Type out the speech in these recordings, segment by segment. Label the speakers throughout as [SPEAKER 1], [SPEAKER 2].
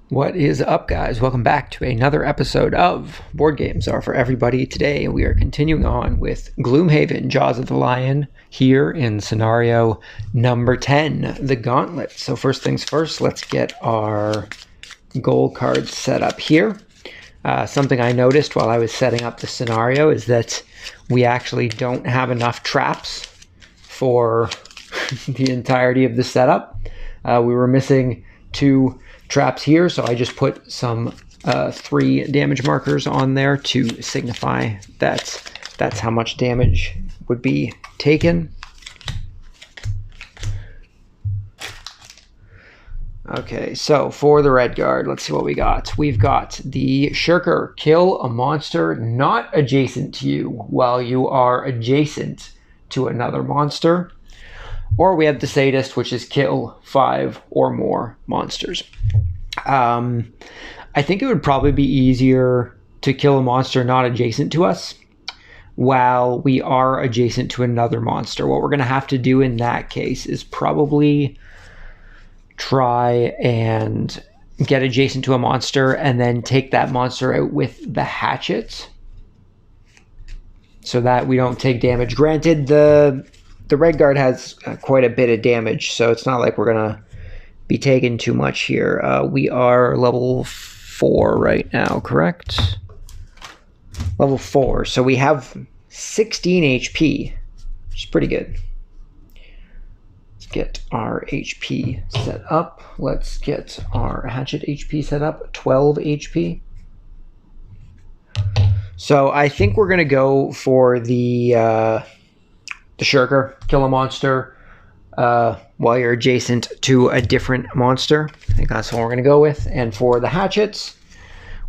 [SPEAKER 1] What is up, guys? Welcome back to another episode of Board Games Are For Everybody. Today we are continuing on with Gloomhaven, Jaws of the Lion, here in scenario number 10, the Gauntlet. So first things first, let's get our goal cards set up here. Something I noticed while I was setting up the scenario is that we actually don't have enough traps for the entirety of the setup. We were missing 2 traps here, so I just put some 3 damage markers on there to signify that that's how much damage would be taken. Okay, so for the red guard, let's see what we got. We've got the Shirker. Kill a monster not adjacent to you while you are adjacent to another monster. Or we have the Sadist, which is kill 5 or more monsters. I think it would probably be easier to kill a monster not adjacent to us while we are adjacent to another monster. What we're going to have to do in that case is probably try and get adjacent to a monster and then take that monster out with the Hatchet so that we don't take damage. Granted, the red guard has quite a bit of damage, so it's not like we're going to be taking too much here. We are level 4 right now, correct? Level 4. So we have 16 HP, which is pretty good. Let's get our HP set up. Let's get our Hatchet HP set up. 12 HP. So I think we're going to go for the Shirker. Kill a monster while you're adjacent to a different monster. I think that's what we're going to go with. And for the Hatchets,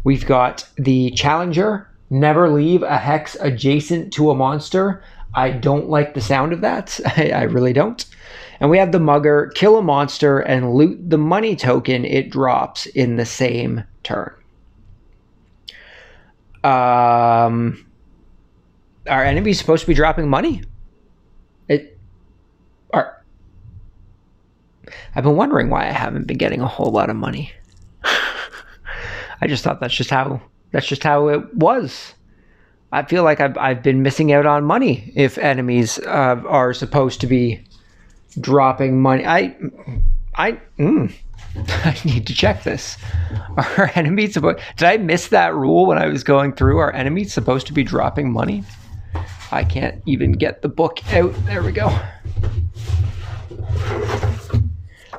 [SPEAKER 1] we've got the Challenger. Never leave a hex adjacent to a monster. I don't like the sound of that. I really don't. And we have the Mugger. Kill a monster and loot the money token it drops in the same turn. Are enemies supposed to be dropping money? I've been wondering why I haven't been getting a whole lot of money. I just thought that's just how it was. I feel like I've been missing out on money if enemies are supposed to be dropping money. I need to check this. Are enemies supposed? Did I miss that rule when I was going through? Are enemies supposed to be dropping money? I can't even get the book out. There we go.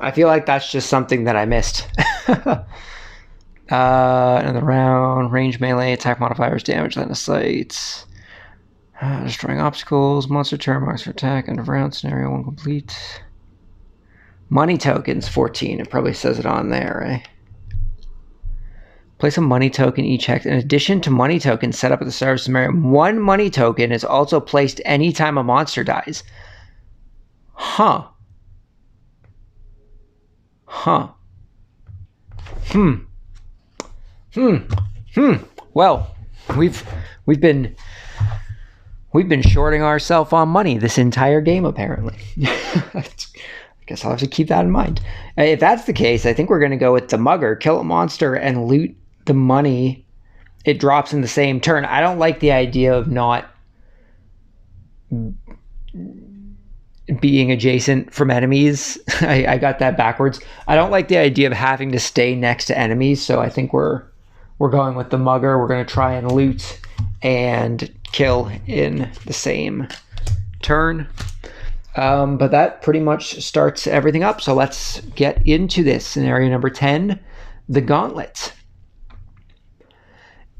[SPEAKER 1] I feel like that's just something that I missed. Another round, range melee, attack modifiers, damage, line of sight, destroying obstacles, monster turn marks for attack, end of round, scenario 1 complete. Money tokens, 14. It probably says it on there, right? Place a money token each hex. In addition to money tokens set up at the start of the scenario, 1 money token is also placed anytime a monster dies. Huh. Well, we've been shorting ourselves on money this entire game, apparently. I guess I'll have to keep that in mind. If that's the case, I think we're going to go with the Mugger. Kill a monster and loot the money it drops in the same turn. I don't like the idea of not being adjacent from enemies. I got that backwards. I don't like the idea of having to stay next to enemies, so I think we're going with the Mugger. We're going to try and loot and kill in the same turn. But that pretty much starts everything up, so let's get into this. Scenario number 10, the Gauntlet.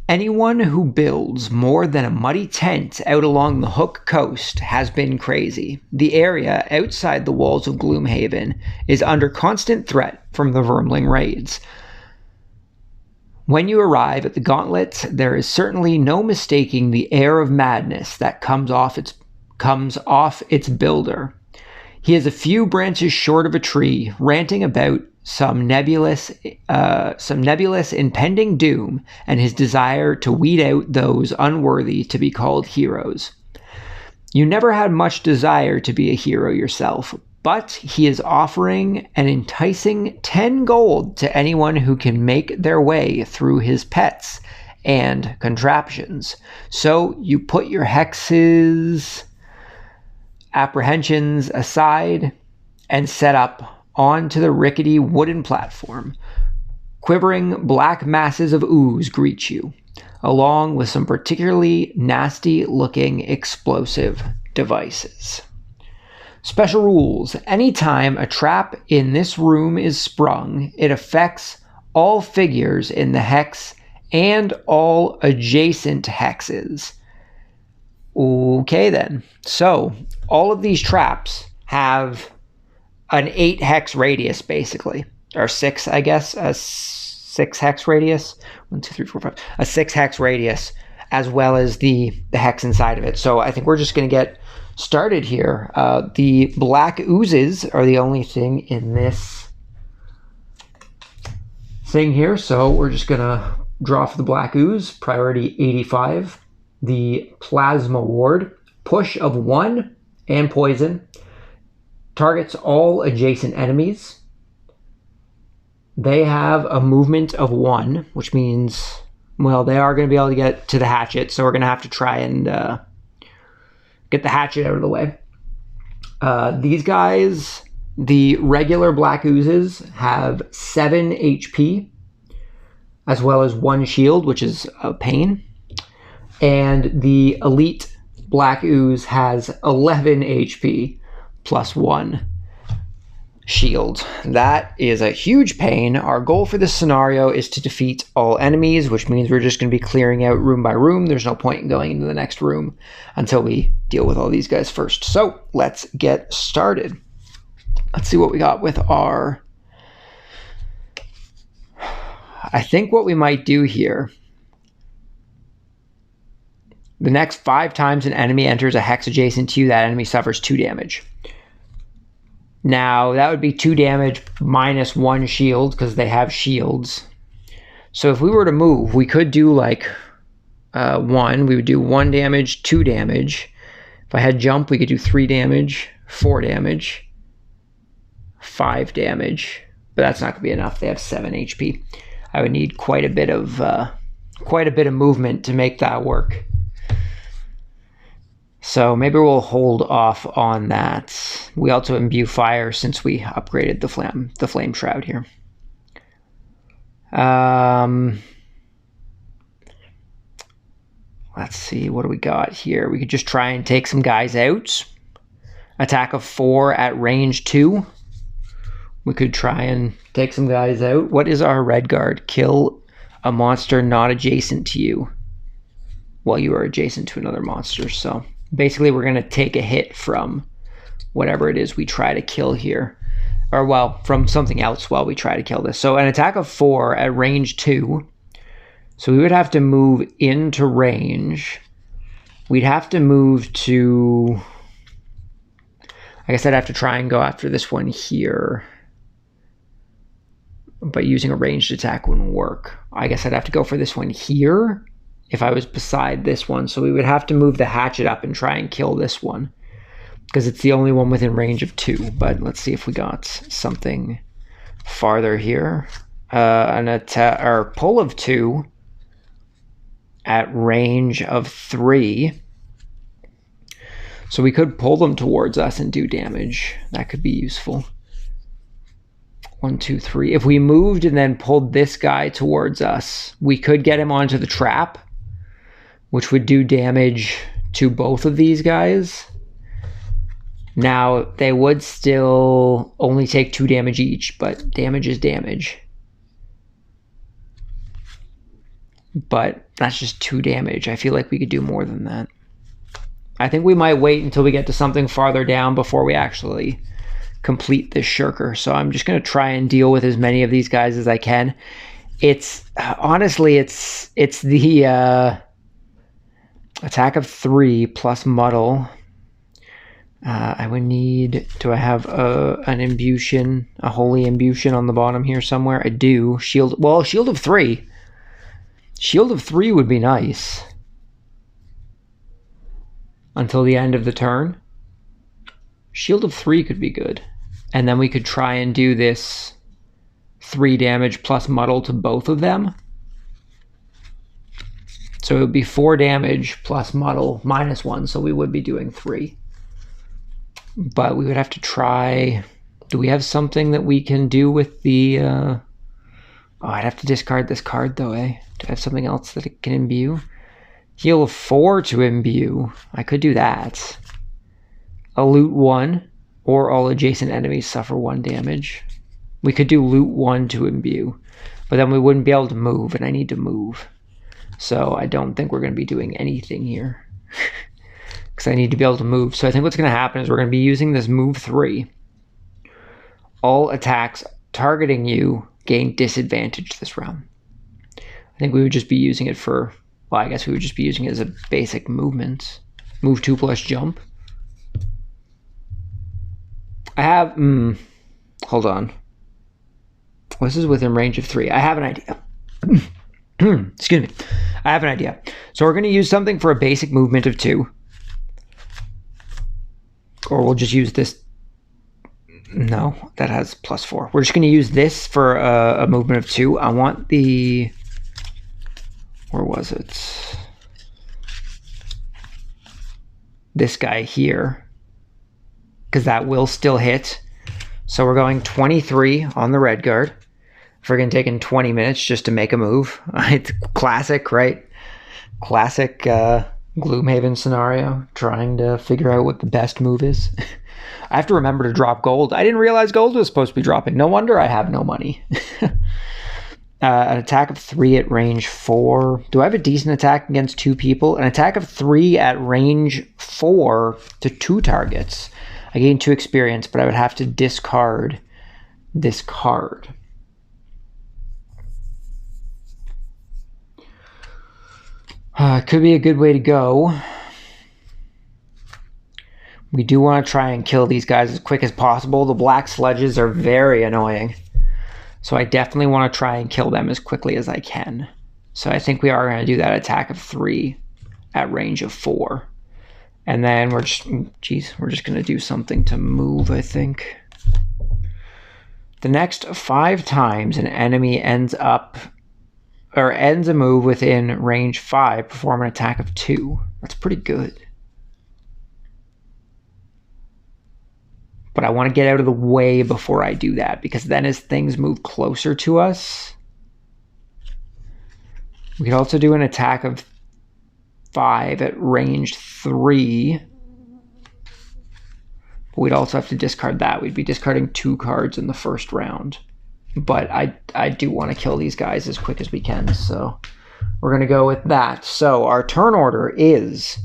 [SPEAKER 1] Anyone who builds more than a muddy tent out along the Hook Coast has been crazy. The area outside the walls of Gloomhaven is under constant threat from the Vermling raids. When you arrive at the Gauntlet, there is certainly no mistaking the air of madness that comes off its builder. He is a few branches short of a tree, ranting about some nebulous impending doom and his desire to weed out those unworthy to be called heroes. You never had much desire to be a hero yourself, but he is offering an enticing 10 gold to anyone who can make their way through his pets and contraptions. So you put your hexes, apprehensions aside, and set up onto the rickety wooden platform. Quivering black masses of ooze greet you, along with some particularly nasty-looking explosive devices. Special rules. Anytime a trap in this room is sprung, it affects all figures in the hex and all adjacent hexes. Okay then. So, all of these traps have an 8 hex radius, basically. Or 6, I guess. A 6 hex radius. 1, 2, 3, 4, 5. A 6 hex radius, as well as the hex inside of it. So I think we're just going to get started here. The black oozes are the only thing in this thing here. So we're just going to draw for the black ooze. Priority 85. The plasma ward. Push of 1 and poison. Targets all adjacent enemies. They have a movement of 1, which means, well, they are going to be able to get to the hatchet, so we're going to have to try and get the hatchet out of the way. These guys, the regular black oozes, have 7 HP, as well as 1 shield, which is a pain. And the elite black ooze has 11 HP, plus 1 shield. That is a huge pain. Our goal for this scenario is to defeat all enemies, which means we're just going to be clearing out room by room. There's no point in going into the next room until we deal with all these guys first. So let's get started. Let's see what we got with our... I think what we might do here, the next 5 times an enemy enters a hex adjacent to you, that enemy suffers 2 damage. Now, that would be 2 damage minus 1 shield, because they have shields. So if we were to move, we could do like 1. We would do 1 damage, 2 damage. If I had jump, we could do 3 damage, 4 damage, 5 damage. But that's not going to be enough. They have 7 HP. I would need quite a bit of movement to make that work. So maybe we'll hold off on that. We also imbue fire since we upgraded the flame shroud here. Let's see, what do we got here? We could just try and take some guys out. Attack of 4 at range 2. We could try and take some guys out. What is our red guard? Kill a monster not adjacent to you while you are adjacent to another monster. So basically, we're going to take a hit from whatever it is we try to kill here. Or, well, from something else while we try to kill this. So an attack of 4 at range 2. So we would have to move into range. We'd have to move to... I guess I'd have to try and go after this one here. But using a ranged attack wouldn't work. I guess I'd have to go for this one here if I was beside this one. So we would have to move the hatchet up and try and kill this one, because it's the only one within range of 2. But let's see if we got something farther here. An attack or pull of 2 at range of 3. So we could pull them towards us and do damage. That could be useful. 1, 2, 3. If we moved and then pulled this guy towards us, we could get him onto the trap, which would do damage to both of these guys. Now, they would still only take 2 damage each, but damage is damage. But that's just 2 damage. I feel like we could do more than that. I think we might wait until we get to something farther down before we actually complete this shirker. So I'm just going to try and deal with as many of these guys as I can. It's honestly, it's the attack of 3 plus muddle. I would need, do I have an imbution, a holy imbution on the bottom here somewhere? I do. Shield, well, shield of 3. Shield of 3 would be nice. Until the end of the turn. Shield of 3 could be good. And then we could try and do this 3 damage plus muddle to both of them. So it would be 4 damage plus muddle minus 1, so we would be doing 3. But we would have to try... Do we have something that we can do with the... Oh, I'd have to discard this card though, eh? Do I have something else that it can imbue? Heal 4 to imbue. I could do that. A loot 1, or all adjacent enemies suffer 1 damage. We could do loot 1 to imbue, but then we wouldn't be able to move, and I need to move. So I don't think we're going to be doing anything here because I need to be able to move. So I think what's going to happen is we're going to be using this move 3. All attacks targeting you gain disadvantage this round. I think we would just be using it for, well, I guess we would just be using it as a basic movement. Move 2 plus jump. I have, hold on. This is within range of 3. I have an idea. Excuse me. I have an idea. So we're going to use something for a basic movement of 2. Or we'll just use this. No, that has plus 4. We're just going to use this for a movement of 2. I want the... Where was it? This guy here. Because that will still hit. So we're going 23 on the red guard. Friggin' taking 20 minutes just to make a move. It's classic, right? Classic Gloomhaven scenario. Trying to figure out what the best move is. I have to remember to drop gold. I didn't realize gold was supposed to be dropping. No wonder I have no money. An attack of 3 at range 4. Do I have a decent attack against 2 people? An attack of 3 at range 4 to 2 targets. I gain 2 experience, but I would have to discard this card. Could be a good way to go. We do want to try and kill these guys as quick as possible. The black sludges are very annoying. So I definitely want to try and kill them as quickly as I can. So I think we are going to do that attack of 3 at range of 4. And then we're just going to do something to move, I think. The next 5 times an enemy ends a move within range 5, perform an attack of 2. That's pretty good. But I want to get out of the way before I do that, because then as things move closer to us, we could also do an attack of 5 at range 3. But we'd also have to discard that. We'd be discarding 2 cards in the first round. But I do want to kill these guys as quick as we can, so we're going to go with that. So our turn order is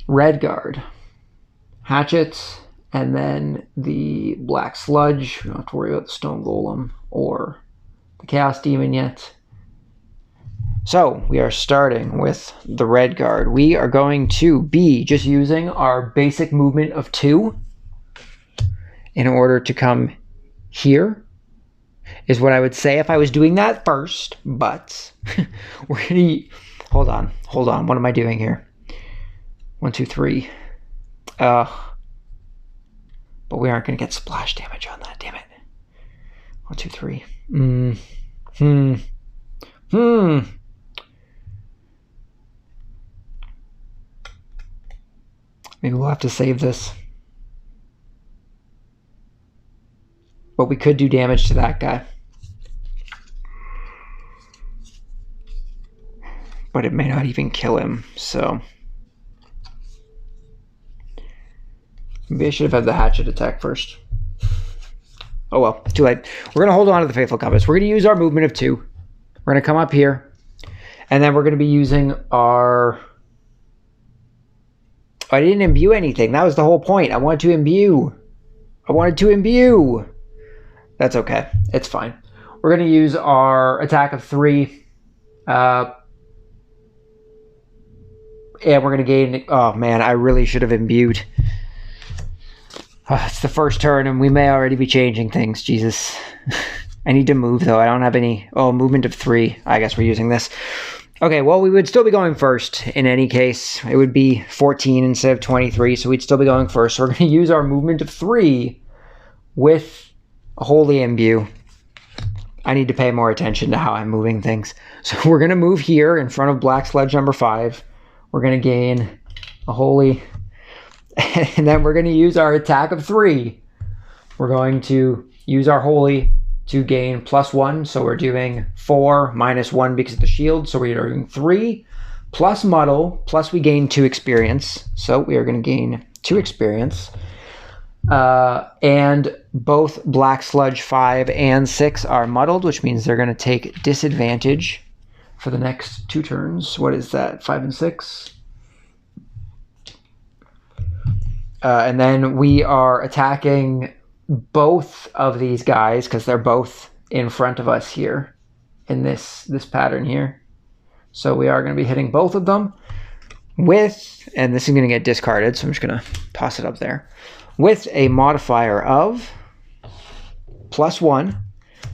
[SPEAKER 1] red guard, Hatchet, and then the black sludge. We don't have to worry about the stone golem or the chaos demon yet. So we are starting with the red guard. We are going to be just using our basic movement of 2 in order to come here, is what I would say if I was doing that first, but we're gonna hold on, what am I doing here? 1, 2, 3. But we aren't gonna get splash damage on that, damn it. 1, 2, 3. Maybe we'll have to save this. But we could do damage to that guy. But it may not even kill him, so. Maybe I should have had the hatchet attack first. Oh well, too late. We're going to hold on to the Faithful Compass. We're going to use our movement of 2. We're going to come up here. And then we're going to be using our... I didn't imbue anything. That was the whole point. I wanted to imbue. That's okay. It's fine. We're going to use our attack of 3. And we're going to gain... Oh, man, I really should have imbued. It's the first turn, and we may already be changing things. Jesus. I need to move, though. I don't have any... Oh, movement of 3. I guess we're using this. Okay, well, we would still be going first in any case. It would be 14 instead of 23, so we'd still be going first. So we're going to use our movement of 3 with a Holy Imbue, I need to pay more attention to how I'm moving things. So we're going to move here in front of Black Sludge number 5. We're going to gain a Holy, and then we're going to use our attack of 3. We're going to use our Holy to gain +1. So we're doing 4 minus 1 because of the shield. So we're doing 3 plus muddle, plus we gain 2 experience. So we are going to gain 2 experience. And both Black Sludge 5 and 6 are muddled, which means they're going to take disadvantage for the next 2 turns. What is that? 5 and 6? And then we are attacking both of these guys because they're both in front of us here in this pattern here. So we are going to be hitting both of them with, and this is going to get discarded, so I'm just going to toss it up there, with a modifier of +1.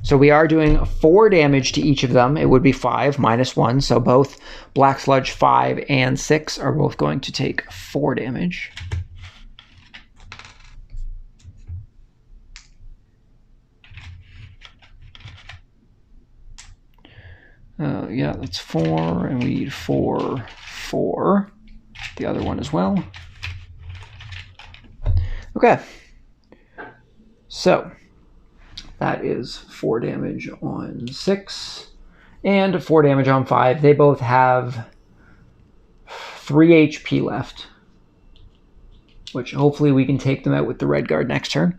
[SPEAKER 1] So we are doing 4 damage to each of them. It would be 5 minus 1. So both Black Sludge 5 and 6 are both going to take 4 damage. Yeah, that's 4, and we need 4, 4. The other one as well. Okay. So that is 4 damage on 6 and 4 damage on 5. They both have 3 HP left, which hopefully we can take them out with the red guard next turn.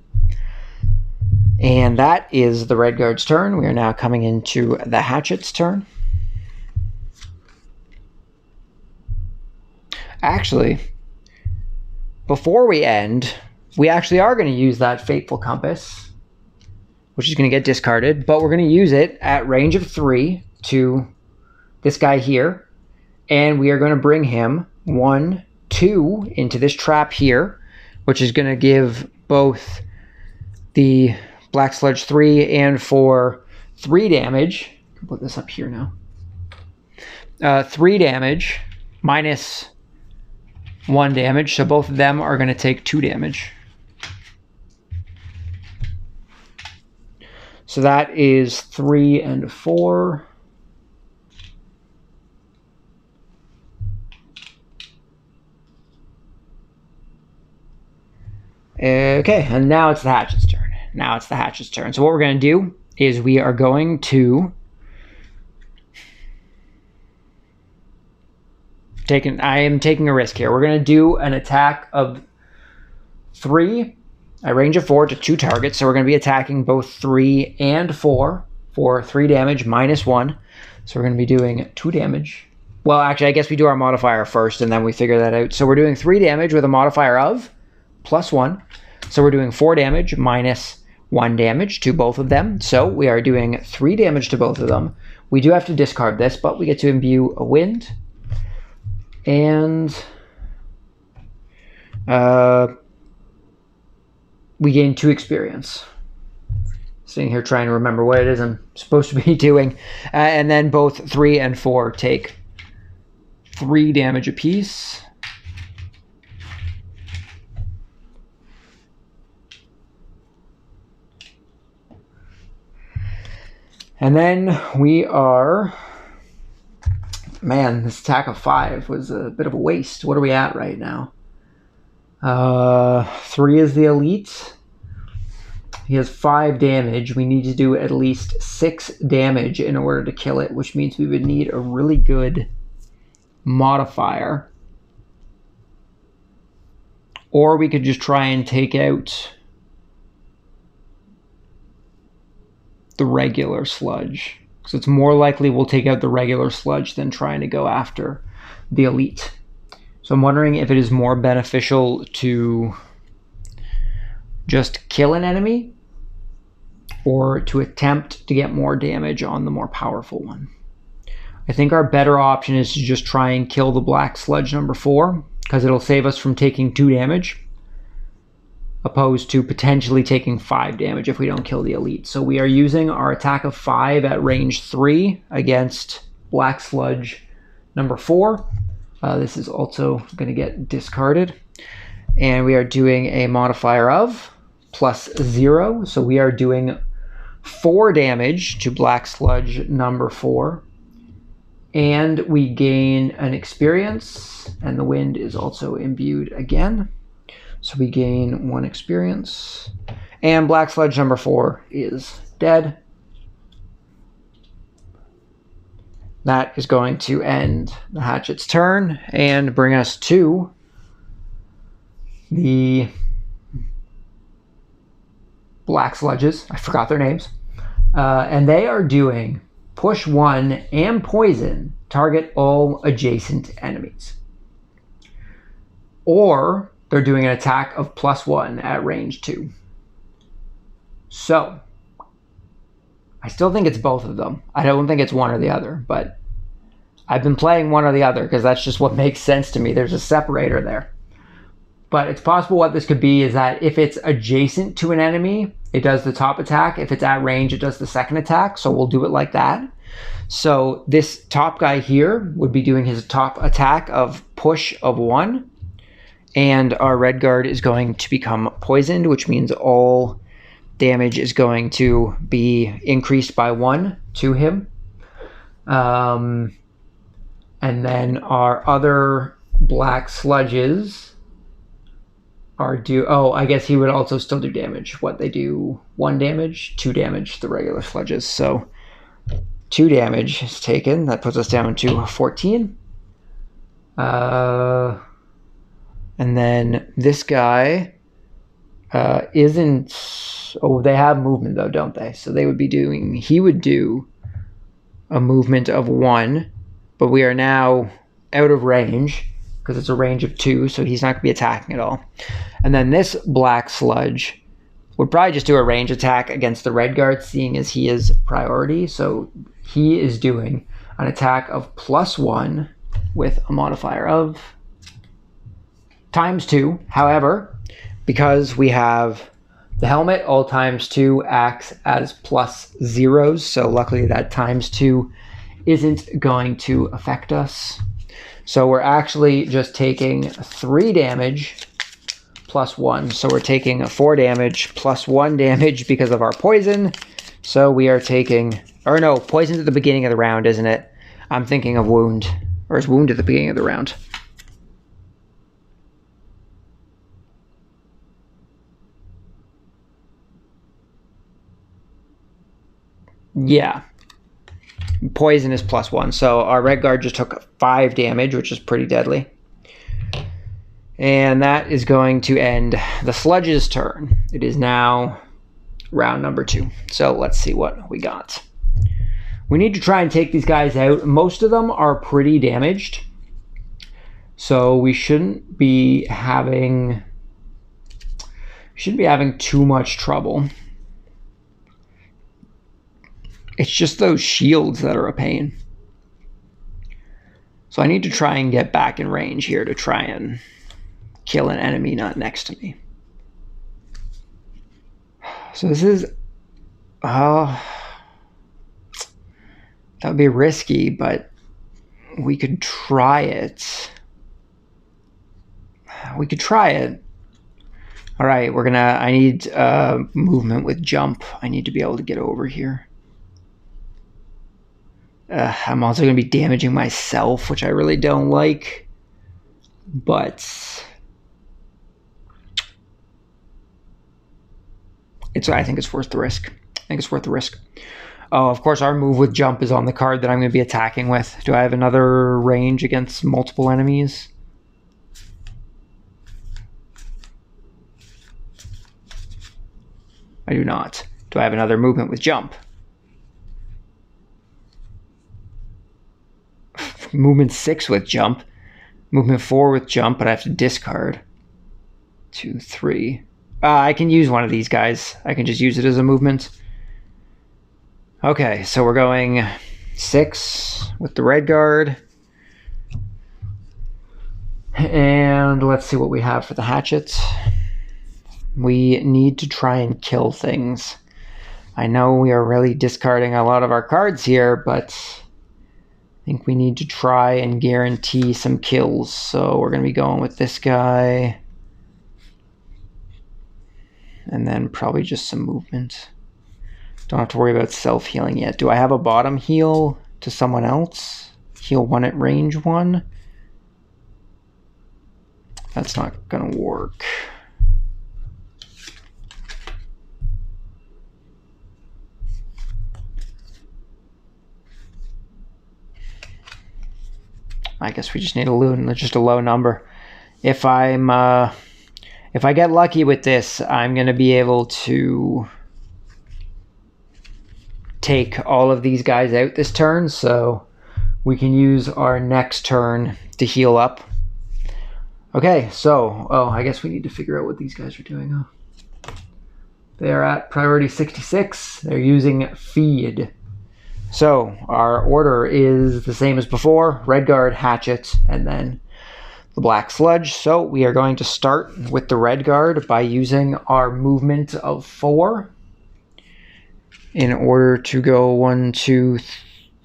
[SPEAKER 1] And that is the red guard's turn. We are now coming into the Hatchet's turn. Actually, before we end, we actually are going to use that Fateful Compass, which is going to get discarded, but we're going to use it at range of 3 to this guy here, and we are going to bring him 1, 2 into this trap here, which is going to give both the Black Sludge 3 and 4 3 damage. I'll put this up here now. 3 damage minus 1 damage, so both of them are going to take 2 damage. So that is 3 and 4. Okay, and now it's the Hatchet's turn. Now it's the Hatchet's turn. So what we're going to do is we are going to I am taking a risk here. We're going to do an attack of 3, a range of 4 to 2 targets. So we're going to be attacking both 3 and 4 for 3 damage minus 1. So we're going to be doing 2 damage. Well, actually, I guess we do our modifier first and then we figure that out. So we're doing 3 damage with a modifier of +1. So we're doing 4 damage minus 1 damage to both of them. So we are doing 3 damage to both of them. We do have to discard this, but we get to imbue a wind. And we gain 2 experience. Sitting here trying to remember what it is I'm supposed to be doing. And then both 3 and 4 take 3 damage apiece. And then we are... Man, this attack of 5 was a bit of a waste. What are we at right now? 3 is the elite. He has 5 damage. We need to do at least 6 damage in order to kill it, which means we would need a really good modifier. Or we could just try and take out the regular sludge. So it's more likely we'll take out the regular sludge than trying to go after the elite. So I'm wondering if it is more beneficial to just kill an enemy or to attempt to get more damage on the more powerful one. I think our better option is to just try and kill the Black Sludge number 4 because it'll save us from taking 2 damage, opposed to potentially taking 5 damage if we don't kill the elite. So we are using our attack of 5 at range 3 against Black Sludge number 4. This is also going to get discarded. And we are doing a modifier of +0. So we are doing 4 damage to Black Sludge number 4. And we gain an experience, and the wind is also imbued again. So we gain 1 experience. And Black Sludge number 4 is dead. That is going to end the Hatchet's turn and bring us to the Black Sludges. I forgot their names. And they are doing push 1 and poison, target all adjacent enemies. Or they're doing an attack of +1 at range 2. So, I still think it's both of them. I don't think it's one or the other, but I've been playing one or the other because that's just what makes sense to me. There's a separator there. But it's possible what this could be is that if it's adjacent to an enemy, it does the top attack. If it's at range, it does the second attack. So we'll do it like that. So this top guy here would be doing his top attack of push of 1. And our red guard is going to become poisoned, which means all damage is going to be increased by 1 to him. And then our other Black Sludges are I guess he would also still do damage. What they do, 1 damage, 2 damage, the regular Sludges. So 2 damage is taken. That puts us down to 14. And then this guy isn't... Oh, they have movement though, don't they? So they would be doing... He would do a movement of 1, but we are now out of range because it's a range of 2, so he's not going to be attacking at all. And then this Black Sludge would probably just do a range attack against the red guard, seeing as he is priority. So he is doing an attack of +1 with a modifier of ×2. However, because we have the helmet, all ×2 acts as +0s. So luckily that ×2 isn't going to affect us. So we're actually just taking 3 damage +1. So we're taking 4 damage +1 damage because of our poison. So we are taking, or no, poison's at the beginning of the round, isn't it? I'm thinking of wound, or is wound at the beginning of the round? Yeah. Poison is +1. So our red guard just took 5 damage, which is pretty deadly. And that is going to end the Sludge's turn. It is now round number 2. So let's see what we got. We need to try and take these guys out. Most of them are pretty damaged. So we shouldn't be having too much trouble. It's just those shields that are a pain. So I need to try and get back in range here to try and kill an enemy not next to me. So this is... that would be risky, but we could try it. We could try it. All right, I need movement with jump. I need to be able to get over here. I'm also going to be damaging myself, which I really don't like. But I think it's worth the risk. Oh, of course, our move with jump is on the card that I'm going to be attacking with. Do I have another range against multiple enemies? I do not. Do I have another movement with jump? Movement 6 with jump. Movement 4 with jump, but I have to discard. 2, 3. I can use one of these guys. I can just use it as a movement. Okay, so we're going 6 with the red guard. And let's see what we have for the hatchet. We need to try and kill things. I know we are really discarding a lot of our cards here, but I think we need to try and guarantee some kills. So we're going to be going with this guy. and then probably just some movement. Don't have to worry about self-healing yet. Do I have a bottom heal to someone else? Heal 1 at range 1? That's not going to work. I guess we just need just a low number. If I get lucky with this, I'm going to be able to take all of these guys out this turn, so we can use our next turn to heal up. Okay, so, I guess we need to figure out what these guys are doing. They're at priority 66. They're using feed. So our order is the same as before: Red Guard, Hatchet, and then the Black Sludge. So we are going to start with the Red Guard by using our movement of 4 in order to go 1, 2,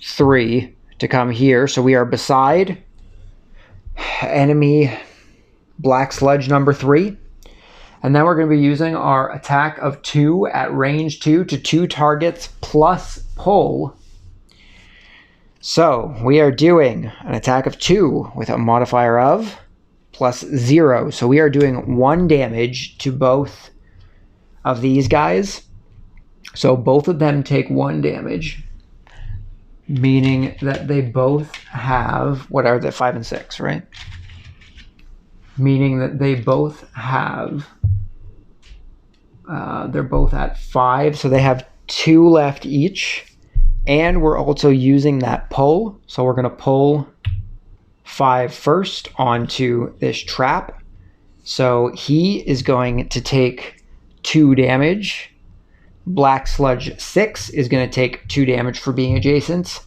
[SPEAKER 1] 3 to come here. So we are beside enemy Black Sludge number 3. And then we're going to be using our attack of 2 at range 2 to 2 targets plus pull. So we are doing an attack of 2 with a modifier of plus 0. So we are doing 1 damage to both of these guys. So both of them take 1 damage, meaning that they both have, what are they, 5 and 6, right? Meaning that they both have, they're both at 5, so they have 2 left each. And we're also using that pull, so we're going to pull 5 first onto this trap. So he is going to take 2 damage. Black Sludge 6 is going to take 2 damage for being adjacent.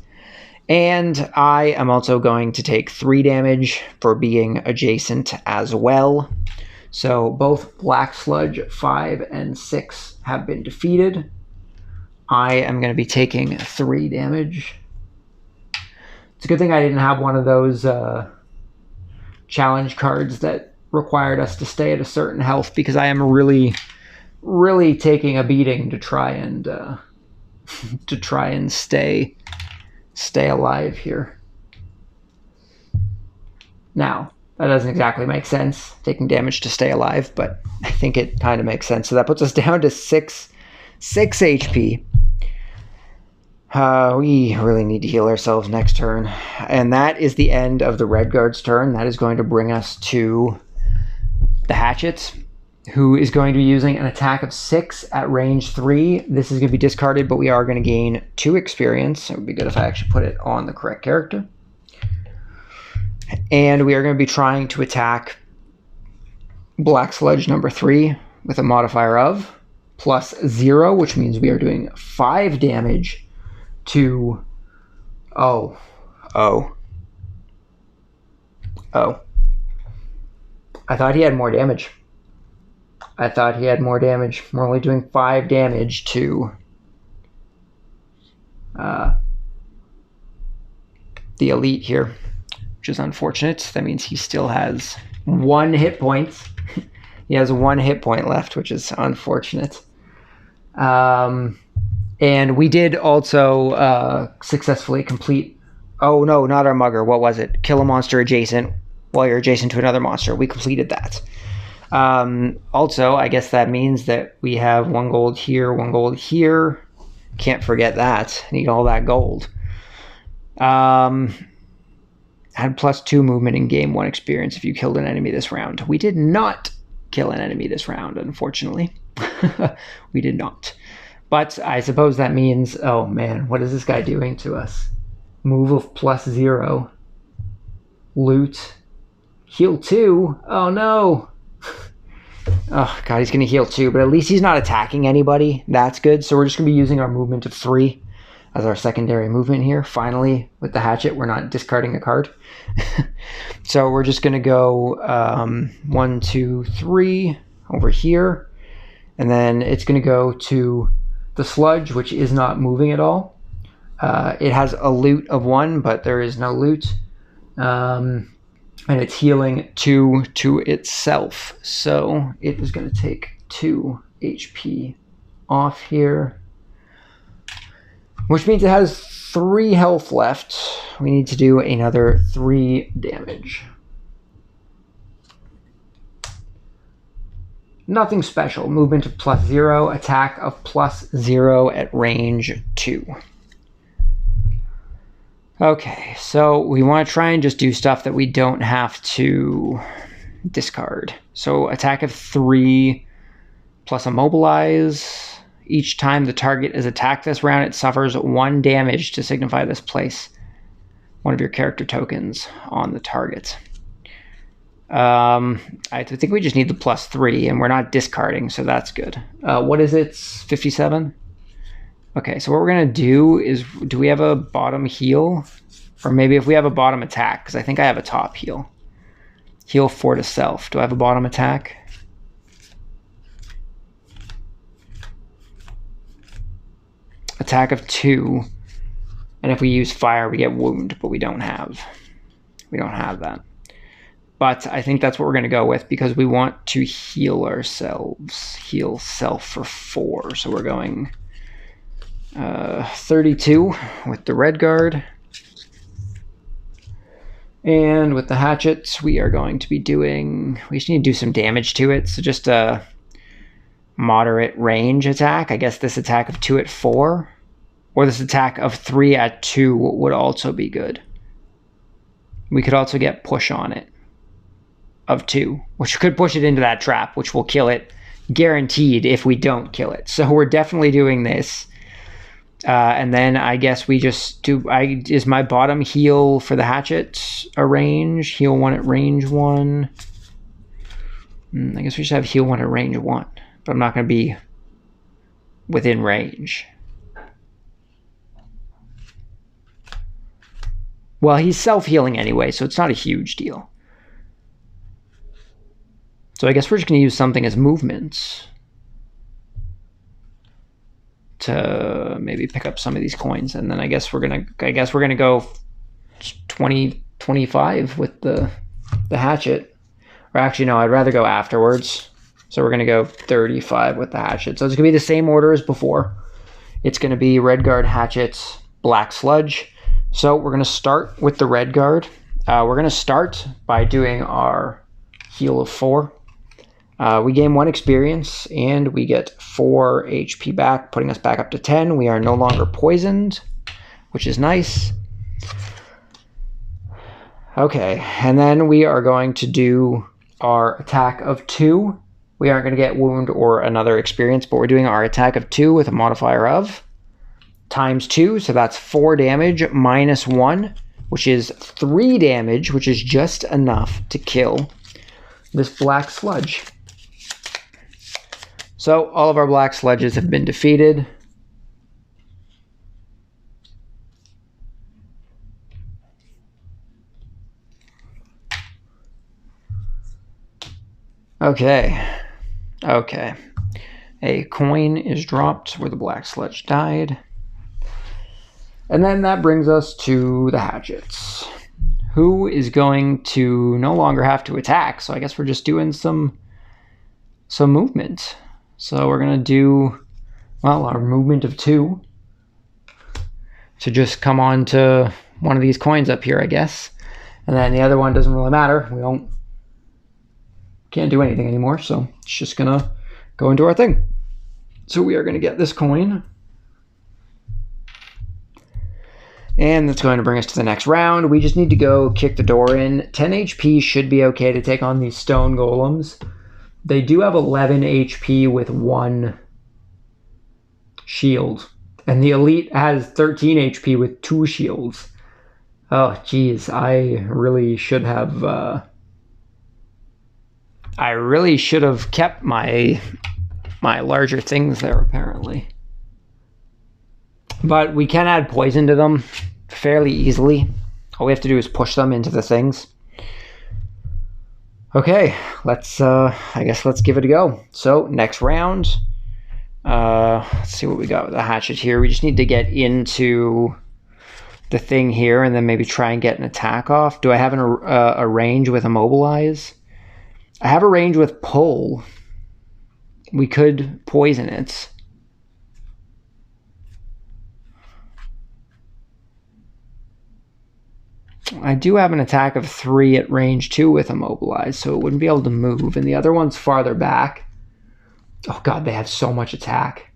[SPEAKER 1] And I am also going to take 3 damage for being adjacent as well. So both Black Sludge 5 and 6 have been defeated. I am going to be taking 3 damage. It's a good thing I didn't have one of those challenge cards that required us to stay at a certain health, because I am really, really taking a beating to try and stay alive here. Now, that doesn't exactly make sense, taking damage to stay alive, but I think it kind of makes sense. So that puts us down to 6 HP. We really need to heal ourselves next turn. And that is the end of the Red Guard's turn. That is going to bring us to the Hatchet, who is going to be using an attack of 6 at range 3. This is going to be discarded, but we are going to gain 2 experience. It would be good if I actually put it on the correct character. And we are going to be trying to attack Black Sludge number 3 with a modifier of plus 0, which means we are doing 5 damage to... Oh. I thought he had more damage. We're only doing 5 damage to the elite here, which is unfortunate. That means he still has 1 hit point. He has 1 hit point left, which is unfortunate. And we did also successfully complete... Oh, no, not our mugger. What was it? Kill a monster adjacent while you're adjacent to another monster. We completed that. Also, I guess that means that we have 1 gold here, 1 gold here. Can't forget that. Need all that gold. Had plus 2 movement in game 1 experience if you killed an enemy this round. We did not kill an enemy this round, unfortunately. We did not. But I suppose that means, oh man, what is this guy doing to us? Move of plus 0. Loot. Heal 2. Oh no. Oh god, he's going to heal 2, but at least he's not attacking anybody. That's good. So we're just going to be using our movement of 3 as our secondary movement here. Finally, with the Hatchet, we're not discarding a card. So we're just going to go 1, 2, 3 over here. And then it's going to go to the Sludge, which is not moving at all. It has a loot of 1, but there is no loot. And it's healing 2 to itself. So it is going to take 2 HP off here, which means it has 3 health left. We need to do another 3 damage. Nothing special. Movement of +0, attack of +0 at range 2. Okay, so we want to try and just do stuff that we don't have to discard. So attack of 3 plus immobilize. Each time the target is attacked this round, it suffers 1 damage to signify this place one of your character tokens on the target. I think we just need the +3, and we're not discarding, so that's good. What is it? 57? Okay, so what we're going to do is, do we have a bottom heal? Or maybe if we have a bottom attack, because I think I have a top heal. Heal 4 to self. Do I have a bottom attack? Attack of 2. And if we use fire, we get wound, but we don't have that. But I think that's what we're going to go with, because we want to heal ourselves. Heal self for 4. So we're going 32 with the red guard. And with the hatchets, we are going to be doing... We just need to do some damage to it. So just a moderate range attack. I guess this attack of 2 at 4. Or this attack of 3 at 2 would also be good. We could also get push on it of 2, which could push it into that trap, which will kill it guaranteed if we don't kill it. So we're definitely doing this. And then I guess we just do... is my bottom heal for the hatchet a range? Heal 1 at range 1. I guess we should have heal 1 at range 1. But I'm not going to be within range. Well, he's self-healing anyway, so it's not a huge deal. So I guess we're just going to use something as movement to maybe pick up some of these coins, and then I guess we're gonna go 25 with the hatchet. Or actually, no, I'd rather go afterwards. So we're gonna go 35 with the hatchet. So it's gonna be the same order as before. It's gonna be red guard, hatchet, black sludge. So we're gonna start with the red guard. We're gonna start by doing our heal of 4. We gain 1 experience, and we get 4 HP back, putting us back up to 10. We are no longer poisoned, which is nice. Okay, and then we are going to do our attack of 2. We aren't going to get wound or another experience, but we're doing our attack of 2 with a modifier of times 2, so that's 4 damage minus 1, which is 3 damage, which is just enough to kill this black sludge. So all of our black sludges have been defeated. Okay. A coin is dropped where the black sludge died. And then that brings us to the hatchets, who is going to no longer have to attack. So I guess we're just doing some movement. So we're going to do, well, our movement of 2 to just come on to one of these coins up here, I guess. And then the other one doesn't really matter. We can't do anything anymore, so it's just going to go into our thing. So we are going to get this coin. And that's going to bring us to the next round. We just need to go kick the door in. 10 HP should be okay to take on these stone golems. They do have 11 HP with 1 shield. And the elite has 13 HP with 2 shields. Oh, geez. I really should have kept my larger things there, apparently. But we can add poison to them fairly easily. All we have to do is push them into the things. Okay, let's give it a go. So next round, let's see what we got with the hatchet here. We just need to get into the thing here and then maybe try and get an attack off. Do I have a range with immobilize? I have a range with pull, We could poison it. I do have an attack of 3 at range 2 with immobilized, so it wouldn't be able to move. And the other one's farther back. Oh god, they have so much attack.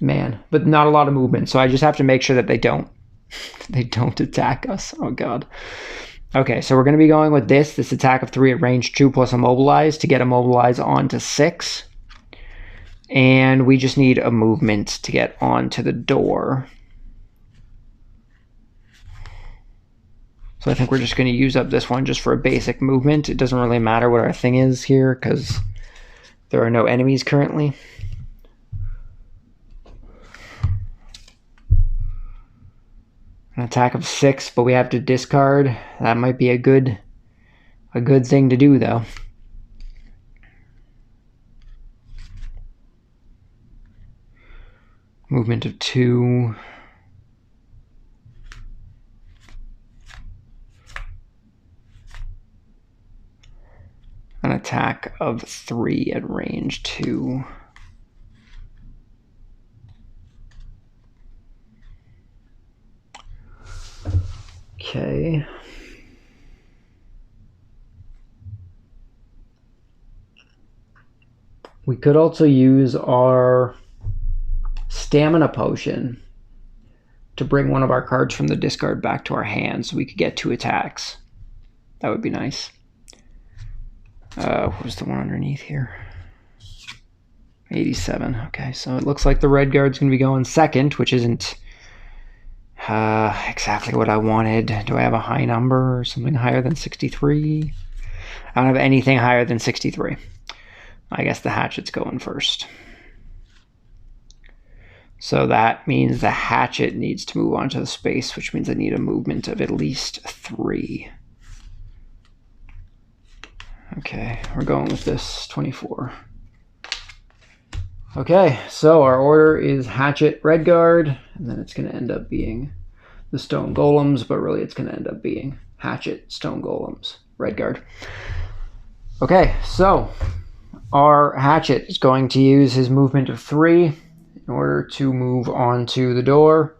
[SPEAKER 1] Man, but not a lot of movement, so I just have to make sure that they don't attack us. Oh god. Okay, so we're going to be going with this attack of 3 at range 2 plus immobilized to get immobilized onto 6. And we just need a movement to get onto the door. So I think we're just going to use up this one just for a basic movement. It doesn't really matter what our thing is here because there are no enemies currently. An attack of 6, but we have to discard. That might be a good thing to do though. Movement of 2. An attack of 3 at range 2. Okay. We could also use our stamina potion to bring one of our cards from the discard back to our hand so we could get 2 attacks. That would be nice. What was the one underneath here? 87. Okay, so it looks like the red guard's going to be going second, which isn't exactly what I wanted. Do I have a high number or something higher than 63? I don't have anything higher than 63. I guess the Hatchet's going first. So that means the Hatchet needs to move onto the space, which means I need a movement of at least 3. Okay, we're going with this 24. Okay, so our order is Hatchet, Red Guard, and then it's going to end up being the Stone Golems, but really it's going to end up being Hatchet, Stone Golems, Red Guard. Okay, so our Hatchet is going to use his movement of 3 in order to move onto the door.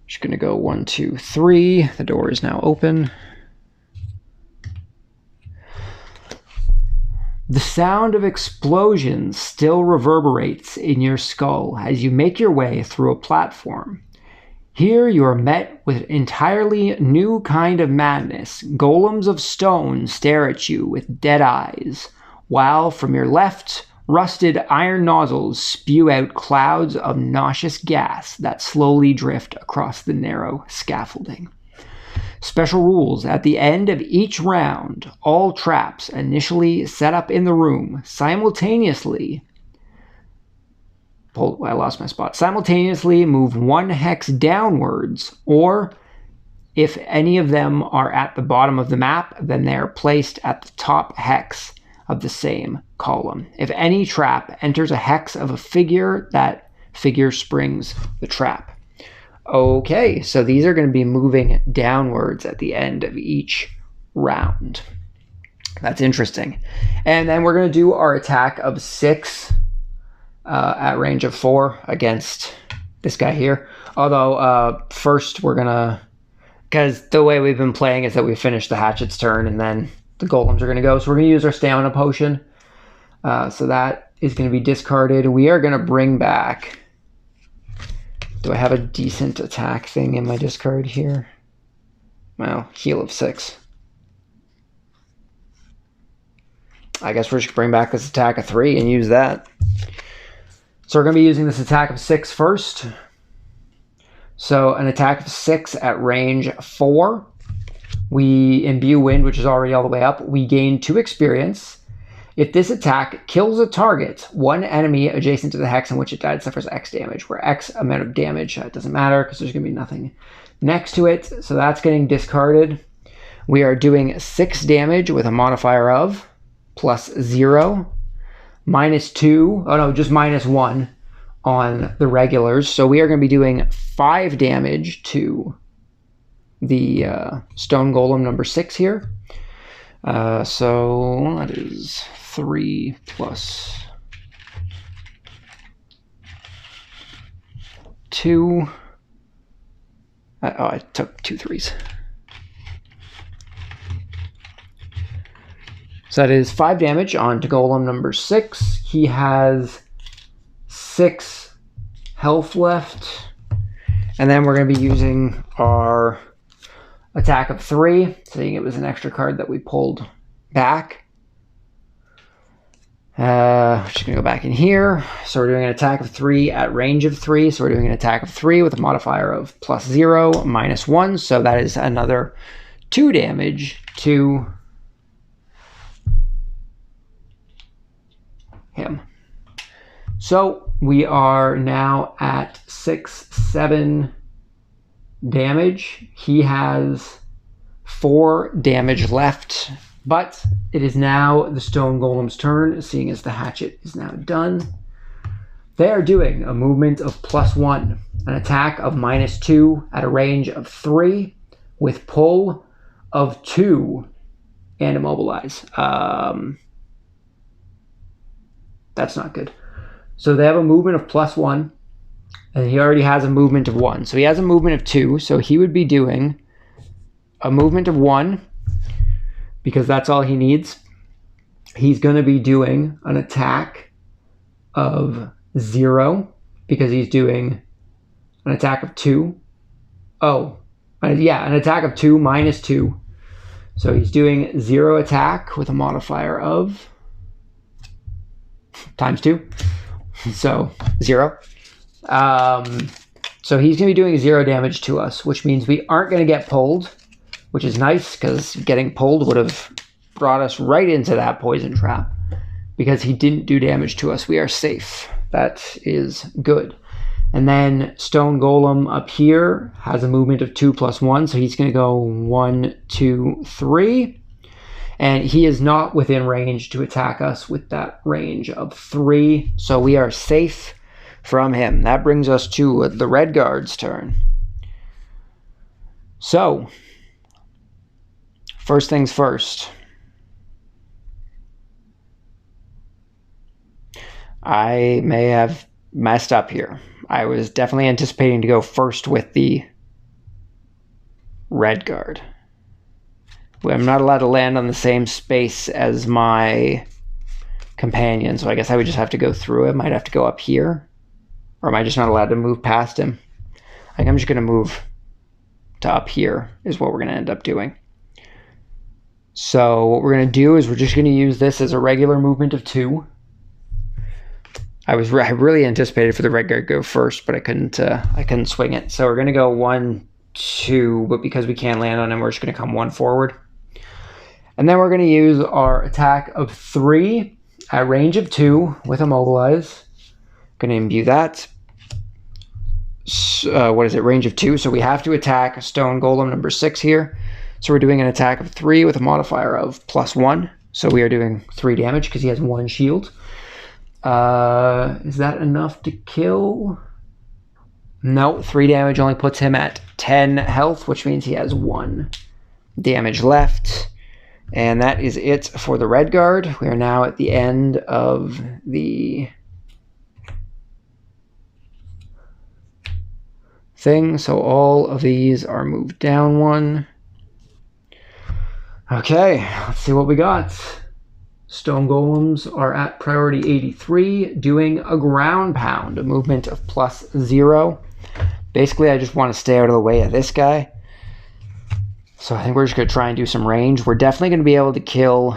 [SPEAKER 1] Just going to go 1, 2, 3. The door is now open. The sound of explosions still reverberates in your skull as you make your way through a platform. Here you are met with an entirely new kind of madness. Golems of stone stare at you with dead eyes, while from your left, rusted iron nozzles spew out clouds of nauseous gas that slowly drift across the narrow scaffolding. Special rules. At the end of each round, all traps initially set up in the room simultaneously move 1 hex downwards, or if any of them are at the bottom of the map, then they are placed at the top hex of the same column. If any trap enters a hex of a figure, that figure springs the trap. Okay, so these are going to be moving downwards at the end of each round. That's interesting. And then we're going to do our attack of 6 at range of 4 against this guy here. Although first we're going to, because the way we've been playing is that we finish the Hatchet's turn and then the Golems are going to go. So we're going to use our stamina potion. So that is going to be discarded. We are going to bring back... Do I have a decent attack thing in my discard here? Well, heal of 6. I guess we're just going to bring back this attack of 3 and use that. So we're going to be using this attack of 6 first. So an attack of 6 at range 4. We imbue wind, which is already all the way up. We gain 2 experience. If this attack kills a target, 1 enemy adjacent to the hex in which it died suffers X damage, where X amount of damage, it doesn't matter because there's going to be nothing next to it. So that's getting discarded. We are doing 6 damage with a modifier of +0, -2, oh no, just -1 on the regulars. So we are going to be doing 5 damage to the Stone Golem number 6 here. So that is 3 plus 2. Oh, I took 2 3s. So that is 5 damage on to Golem number 6. He has 6 health left. And then we're going to be using our attack of 3, seeing it was an extra card that we pulled back. Just going to go back in here. So we're doing an attack of 3 at range of 3. So we're doing an attack of 3 with a modifier of +0, -1. So that is another 2 damage to him. So we are now at 6, 7 damage. He has 4 damage left, but it is now the Stone Golem's turn, seeing as the Hatchet is now done. They are doing a movement of +1, an attack of -2 at a range of 3 with pull of 2 and immobilize. That's not good. So they have a movement of +1, and he already has a movement of 1. So he has a movement of 2, so he would be doing a movement of 1, because that's all he needs. He's going to be doing an attack of 0, because he's doing an attack of 2. Oh, yeah, an attack of 2 -2. So he's doing 0 attack with a modifier of ×2. So 0. So he's going to be doing 0 damage to us, which means we aren't going to get pulled, which is nice, because getting pulled would have brought us right into that poison trap. Because he didn't do damage to us, we are safe. That is good. And then Stone Golem up here has a movement of 2 +1, so he's going to go 1, 2, 3. And he is not within range to attack us with that range of 3, so we are safe from him. That brings us to the Red Guard's turn. So, first things first. I may have messed up here. I was definitely anticipating to go first with the Red Guard. I'm not allowed to land on the same space as my companion, so I guess I would just have to go through him. I'd have to go up here. Or am I just not allowed to move past him? I think I'm just going to move to up here is what we're going to end up doing. So what we're going to do is we're just going to use this as a regular movement of 2. I really anticipated for the Red Guard to go first, but I couldn't swing it. So we're going to go 1, 2, but because we can't land on him, we're just going to come 1 forward. And then we're going to use our attack of 3 at range of 2 with immobilize. Going to imbue that. What is it? Range of 2. So we have to attack Stone Golem number 6 here. So we're doing an attack of 3 with a modifier of +1. So we are doing 3 damage because he has 1 shield. Is that enough to kill? No, 3 damage only puts him at 10 health, which means he has 1 damage left. And that is it for the Red Guard. We are now at the end of the thing. So all of these are moved down 1. Okay, let's see what we got. Stone Golems are at priority 83, doing a ground pound, a movement of +0. Basically, I just want to stay out of the way of this guy. So I think we're just going to try and do some range. We're definitely going to be able to kill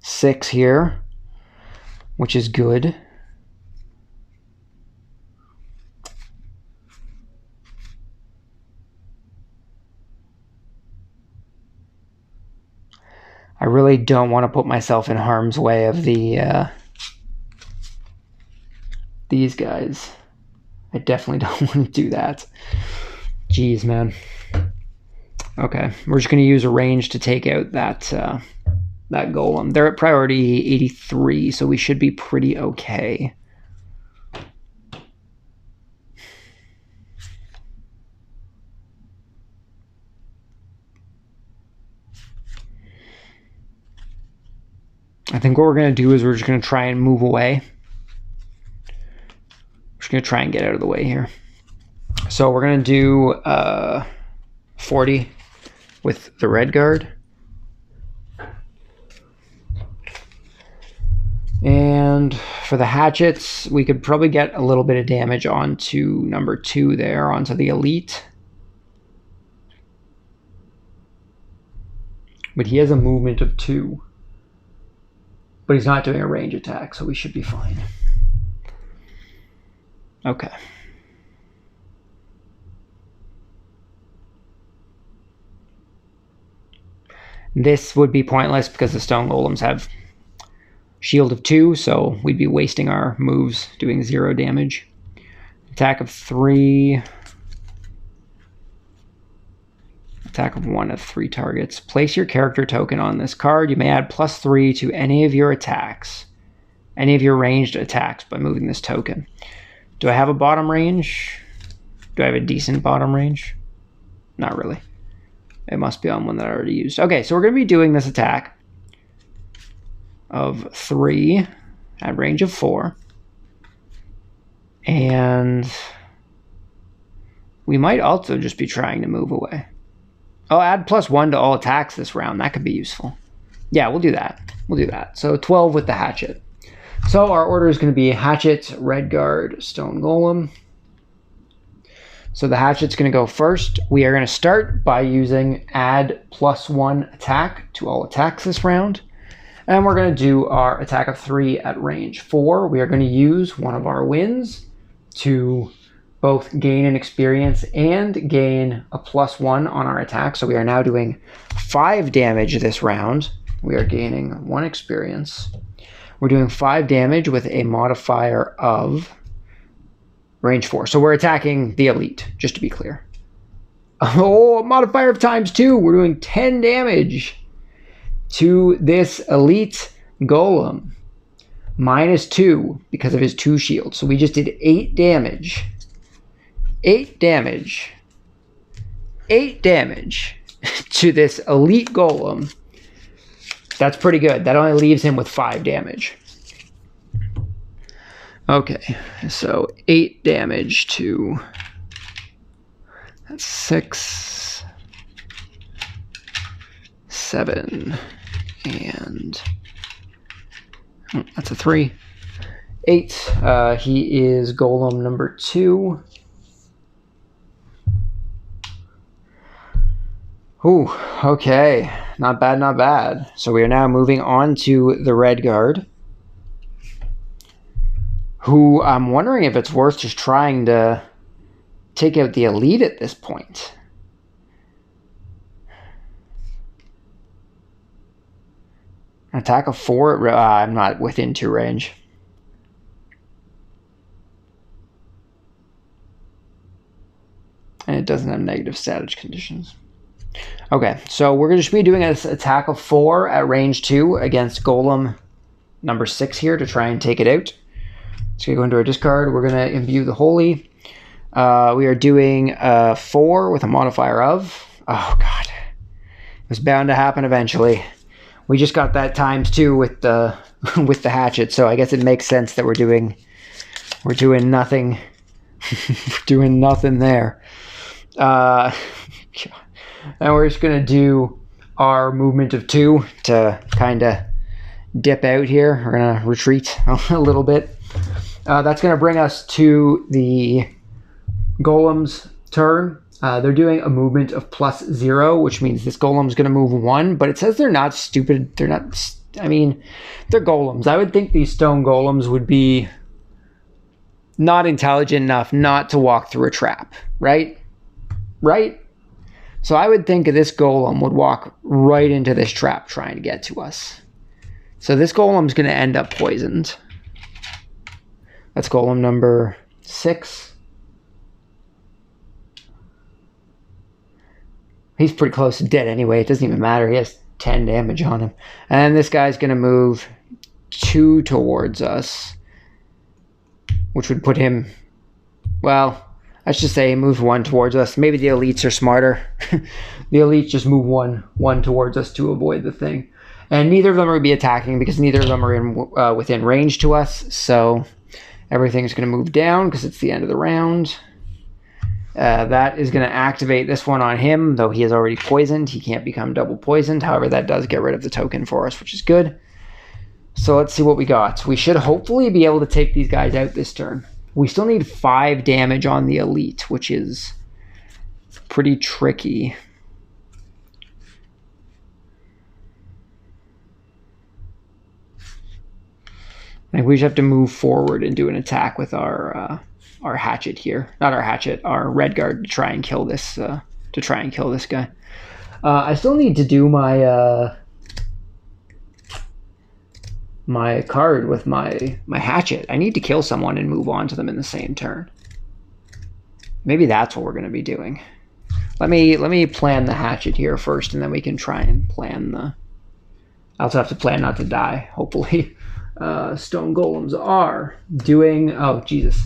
[SPEAKER 1] 6 here, which is good. I really don't want to put myself in harm's way of these guys. I definitely don't want to do that. Jeez, man. Okay, we're just going to use a range to take out that golem. They're at priority 83, so we should be pretty okay. I think what we're going to do is we're just going to try and move away. just going to try and get out of the way here. So we're going to do 40 with the red guard. And for the hatchets, we could probably get a little bit of damage onto number 2 there, onto the elite. But he has a movement of 2. But he's not doing a range attack, so we should be fine. Okay. This would be pointless because the stone golems have shield of 2, so we'd be wasting our moves doing 0 damage. Attack of 3. Attack of 1 of 3 targets. Place your character token on this card. You may add +3 to any of your attacks. Any of your ranged attacks by moving this token. Do I have a bottom range? Do I have a decent bottom range? Not really. It must be on one that I already used. Okay, so we're going to be doing this attack of 3 at range of 4. And we might also just be trying to move away. Oh, add +1 to all attacks this round. That could be useful. Yeah, we'll do that. We'll do that. So 12 with the hatchet. So our order is going to be Hatchet, Red Guard, Stone Golem. So the hatchet's going to go first. We are going to start by using add +1 attack to all attacks this round. And we're going to do our attack of 3 at range 4. We are going to use one of our wins to both gain an experience and gain a +1 on our attack. So we are now doing 5 damage this round. We are gaining 1 experience. We're doing 5 damage with a modifier of range 4. So we're attacking the elite, just to be clear. Oh, a modifier of ×2. We're doing 10 damage to this elite golem. -2 because of his 2 shields. So we just did 8 damage. 8 damage. 8 damage to this elite golem. That's pretty good. That only leaves him with 5 damage. Okay, so 8 damage to... That's 6, 7, and... that's a 3. 8. He is golem number 2. Ooh, okay. Not bad, not bad. So we are now moving on to the Red Guard, who I'm wondering if it's worth just trying to take out the elite at this point. Attack of 4. I'm not within 2 range. And it doesn't have negative status conditions. Okay, so we're going to be doing an attack of 4 at range 2 against Golem number 6 here to try and take it out. It's going to go into our discard. We're going to imbue the Holy. We are doing 4 with a modifier of... Oh, God. It was bound to happen eventually. We just got that ×2 with the with the hatchet, so I guess it makes sense that we're doing nothing. Doing nothing there. And we're just going to do our movement of 2 to kind of dip out here. We're going to retreat a little bit. That's going to bring us to the Golem's turn. They're doing a movement of +0, which means this Golem's going to move 1, but it says they're not stupid. They're not, I mean, they're Golems. I would think these stone Golems would be not intelligent enough not to walk through a trap, right? Right? So I would think this Golem would walk right into this trap trying to get to us. So this Golem's going to end up poisoned. That's Golem number 6. He's pretty close to dead anyway. It doesn't even matter. He has 10 damage on him. And this guy's going to move 2 towards us, which would put him, well, let's just say he moves 1 towards us. Maybe the elites are smarter. The elites just move one towards us to avoid the thing. And neither of them are going to be attacking because neither of them are in within range to us. So Everything's going to move down because it's the end of the round. That is going to activate this one on him, though he is already poisoned. He can't become double poisoned. However, that does get rid of the token for us, which is good. So let's see what we got. We should hopefully be able to take these guys out this turn. We still need 5 damage on the elite, which is pretty tricky. I think we just have to move forward and do an attack with our hatchet here. Not our hatchet, our red guard to try and kill this guy. I still need to do my my card with my hatchet. I need to kill someone and move on to them in the same turn. Maybe that's what we're going to be doing. Let me plan the hatchet here first, and then we can try and plan the... I also have to plan not to die, hopefully. Stone golems are doing... Oh, Jesus.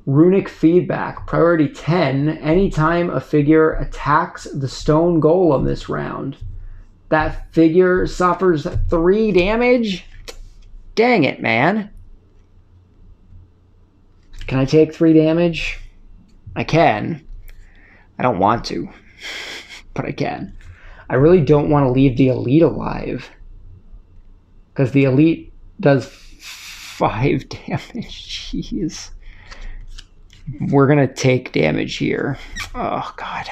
[SPEAKER 1] Runic feedback. Priority 10. Anytime a figure attacks the stone golem this round, that figure suffers 3 damage? Dang it, man. Can I take 3 damage? I can. I don't want to, but I can. I really don't want to leave the elite alive, because the elite does 5 damage. Jeez. We're going to take damage here. Oh, God.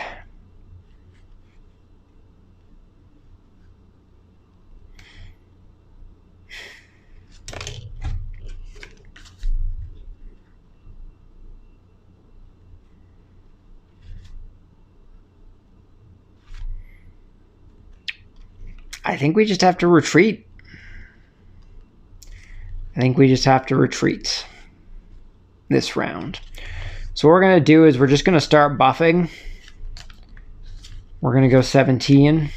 [SPEAKER 1] I think we just have to retreat. This round. So what we're going to do is we're just going to start buffing. We're going to go 17.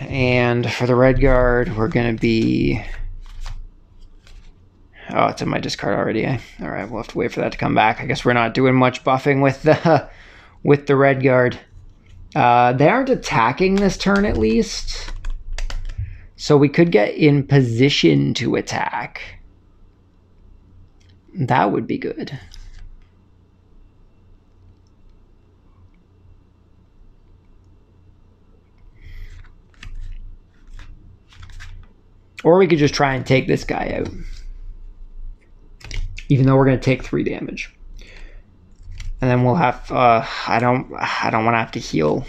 [SPEAKER 1] And for the red guard, we're going to be... Oh, it's in my discard already. Eh? All right, we'll have to wait for that to come back. I guess we're not doing much buffing with the red guard. They aren't attacking this turn, at least. So we could get in position to attack. That would be good. Or we could just try and take this guy out. Even though we're going to take 3 damage. And then we'll have, I don't want to have to heal.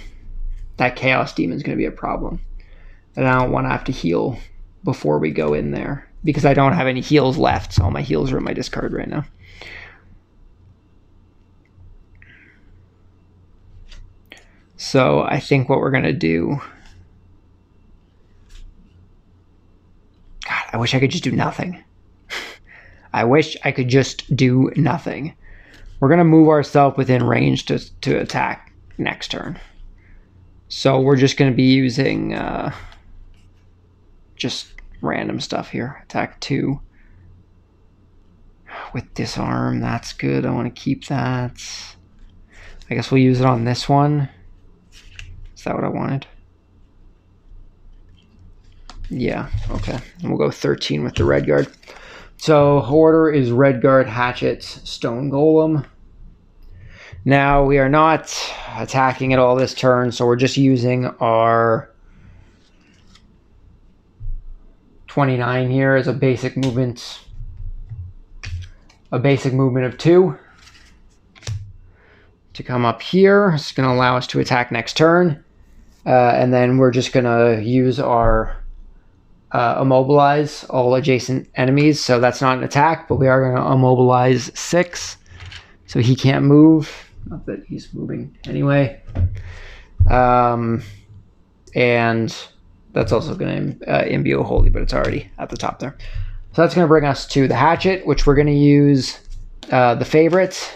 [SPEAKER 1] That Chaos Demon's going to be a problem. And I don't want to have to heal before we go in there, because I don't have any heals left. So all my heals are in my discard right now. So I think what we're going to do... God, I wish I could just do nothing. I wish I could just do nothing. We're going to move ourselves within range to attack next turn. So we're just going to be using just random stuff here. Attack 2 with disarm. That's good. I want to keep that. I guess we'll use it on this one. Is that what I wanted? Yeah, okay. And we'll go 13 with the red guard. So order is red guard, hatchet, stone golem. Now we are not attacking at all this turn, so we're just using our 29 here as a basic movement. A basic movement of 2 to come up here. It's going to allow us to attack next turn. And then we're just going to use our immobilize all adjacent enemies. So that's not an attack, but we are going to immobilize 6. So he can't move. Not that he's moving anyway. And that's also going to imbue a holy, but it's already at the top there. So that's going to bring us to the hatchet, which we're going to use the favorite,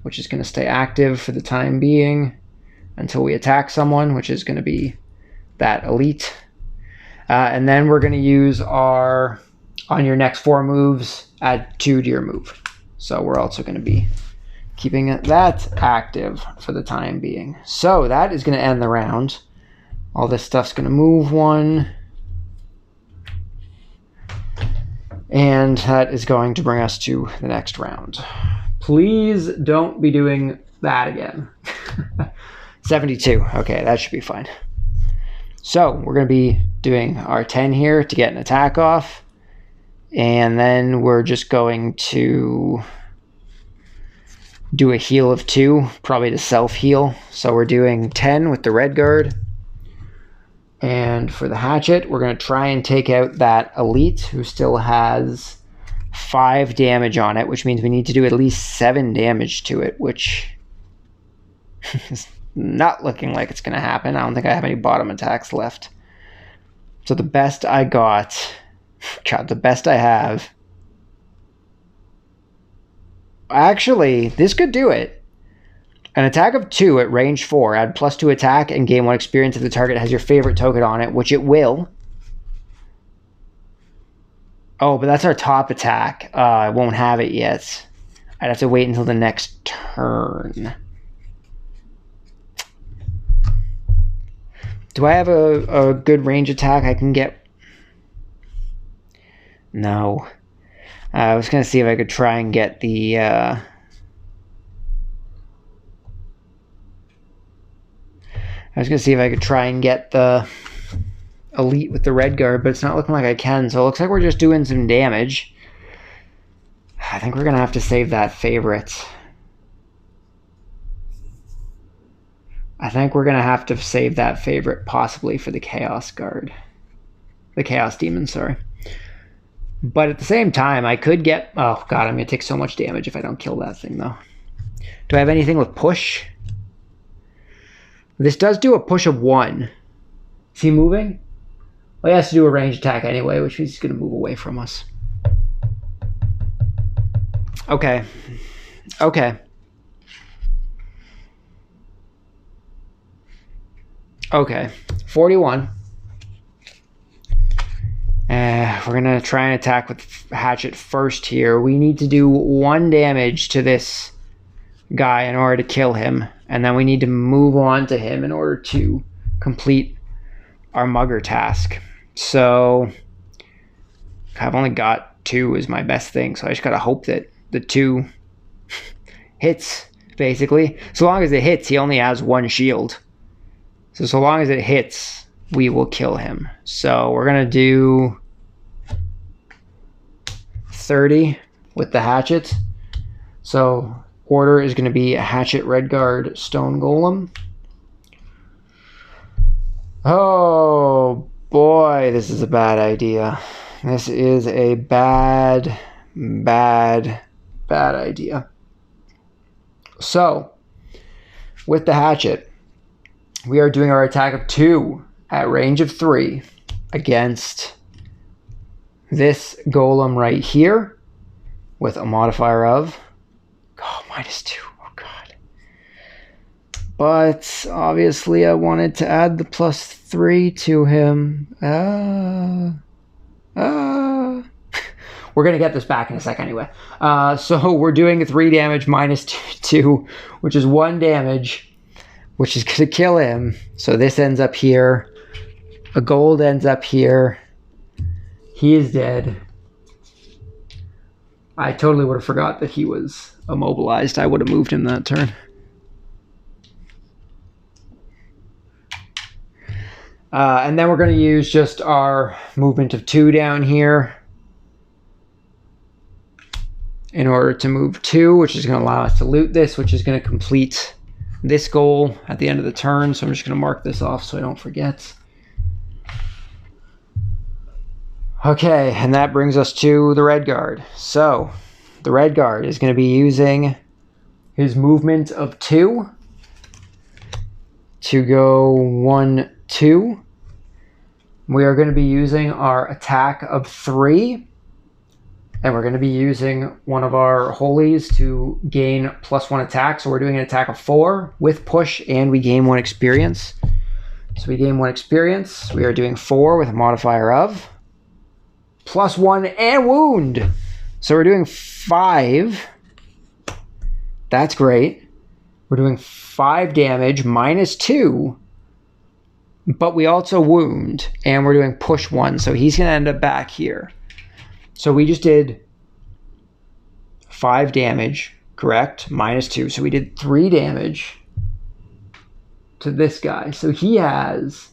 [SPEAKER 1] which is going to stay active for the time being until we attack someone, which is going to be that elite. And then we're going to use our, on your next 4 moves, add 2 to your move. So we're also going to be keeping that active for the time being. So that is going to end the round. All this stuff's going to move 1. And that is going to bring us to the next round. Please don't be doing that again. 72. Okay, that should be fine. So we're going to be doing our 10 here to get an attack off. And then we're just going to do a heal of 2, probably to self-heal. So we're doing 10 with the red guard. And for the hatchet, we're going to try and take out that elite who still has 5 damage on it, which means we need to do at least 7 damage to it, which is not looking like it's going to happen. I don't think I have any bottom attacks left. So the best I got, God, the best I have. Actually, this could do it. An attack of 2 at range 4. Add +2 attack and gain 1 experience if the target has your favorite token on it, which it will. Oh, but that's our top attack. I won't have it yet. I'd have to wait until the next turn. Do I have a good range attack I can get? No. I was going to see if I could try and get the... I was going to see if I could try and get the elite with the red guard, but it's not looking like I can, so it looks like we're just doing some damage. I think we're going to have to save that favorite. I think we're going to have to save that favorite possibly for the Chaos Guard. The Chaos Demon, sorry. But at the same time, I could get... Oh, God, I'm going to take so much damage if I don't kill that thing, though. Do I have anything with push? This does do a push of 1. Is he moving? Well, he has to do a ranged attack anyway, which means he's going to move away from us. Okay. Okay. Okay. 41. We're going to try and attack with Hatchet first here. We need to do 1 damage to this guy in order to kill him. And then we need to move on to him in order to complete our mugger task. So I've only got 2 is my best thing. So I just got to hope that the 2 hits, basically. So long as it hits, he only has 1 shield. So long as it hits, we will kill him. So we're going to do 30 with the hatchet. So order is going to be a Hatchet, Red Guard, Stone Golem. Oh boy, this is a bad idea. This is a bad idea. So, with the Hatchet, we are doing our attack of 2 at range of 3 against this Golem right here with a modifier of -2. Oh god. But obviously I wanted to add the +3 to him. We're going to get this back in a sec anyway. So we're doing 3 damage -2, which is 1 damage, which is going to kill him. So this ends up here. A gold ends up here. He is dead. I totally would have forgot that he was immobilized. I would have moved him that turn. And then we're going to use just our movement of 2 down here in order to move 2, which is going to allow us to loot this, which is going to complete this goal at the end of the turn. So I'm just going to mark this off so I don't forget. Okay, and that brings us to the Red Guard. So the Red Guard is going to be using his movement of 2 to go 1, 2. We are going to be using our attack of 3. And we're going to be using one of our holies to gain +1 attack. So we're doing an attack of 4 with push, and we gain 1 experience. So we gain 1 experience. We are doing 4 with a modifier of +1 and wound. So we're doing 5. That's great. We're doing 5 damage -2. But we also wound, and we're doing push 1. So he's going to end up back here. So we just did 5 damage, correct? -2. So we did 3 damage to this guy. So he has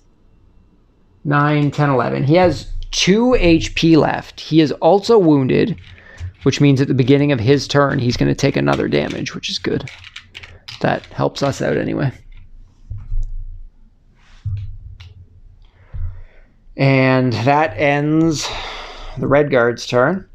[SPEAKER 1] 9, 10, 11. He has 2 HP left. He is also wounded, which means at the beginning of his turn, he's going to take another damage, which is good. That helps us out anyway. And that ends the red guard's turn.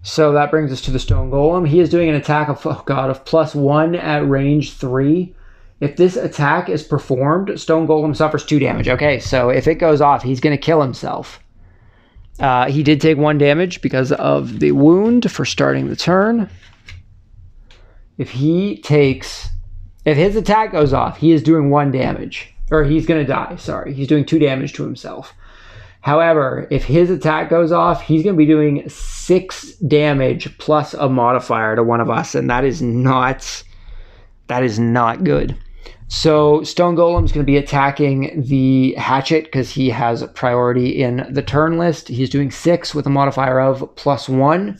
[SPEAKER 1] So that brings us to the stone golem. He is doing an attack of, oh god, of +1 at range 3. If this attack is performed, stone golem suffers 2 damage. Okay, so if it goes off, he's going to kill himself. He did take 1 damage because of the wound for starting the turn. If his attack goes off, he is doing 1 damage. Or he's going to die, sorry. He's doing 2 damage to himself. However, if his attack goes off, he's going to be doing 6 damage plus a modifier to one of us, and that is not good. So Stone Golem's going to be attacking the Hatchet because he has priority in the turn list. He's doing 6 with a modifier of +1.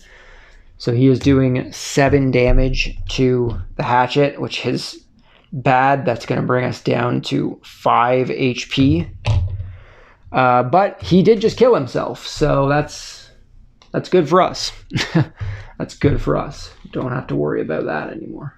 [SPEAKER 1] So he is doing 7 damage to the Hatchet, which is bad. That's going to bring us down to 5 HP. But he did just kill himself, so that's good for us. That's good for us. Don't have to worry about that anymore.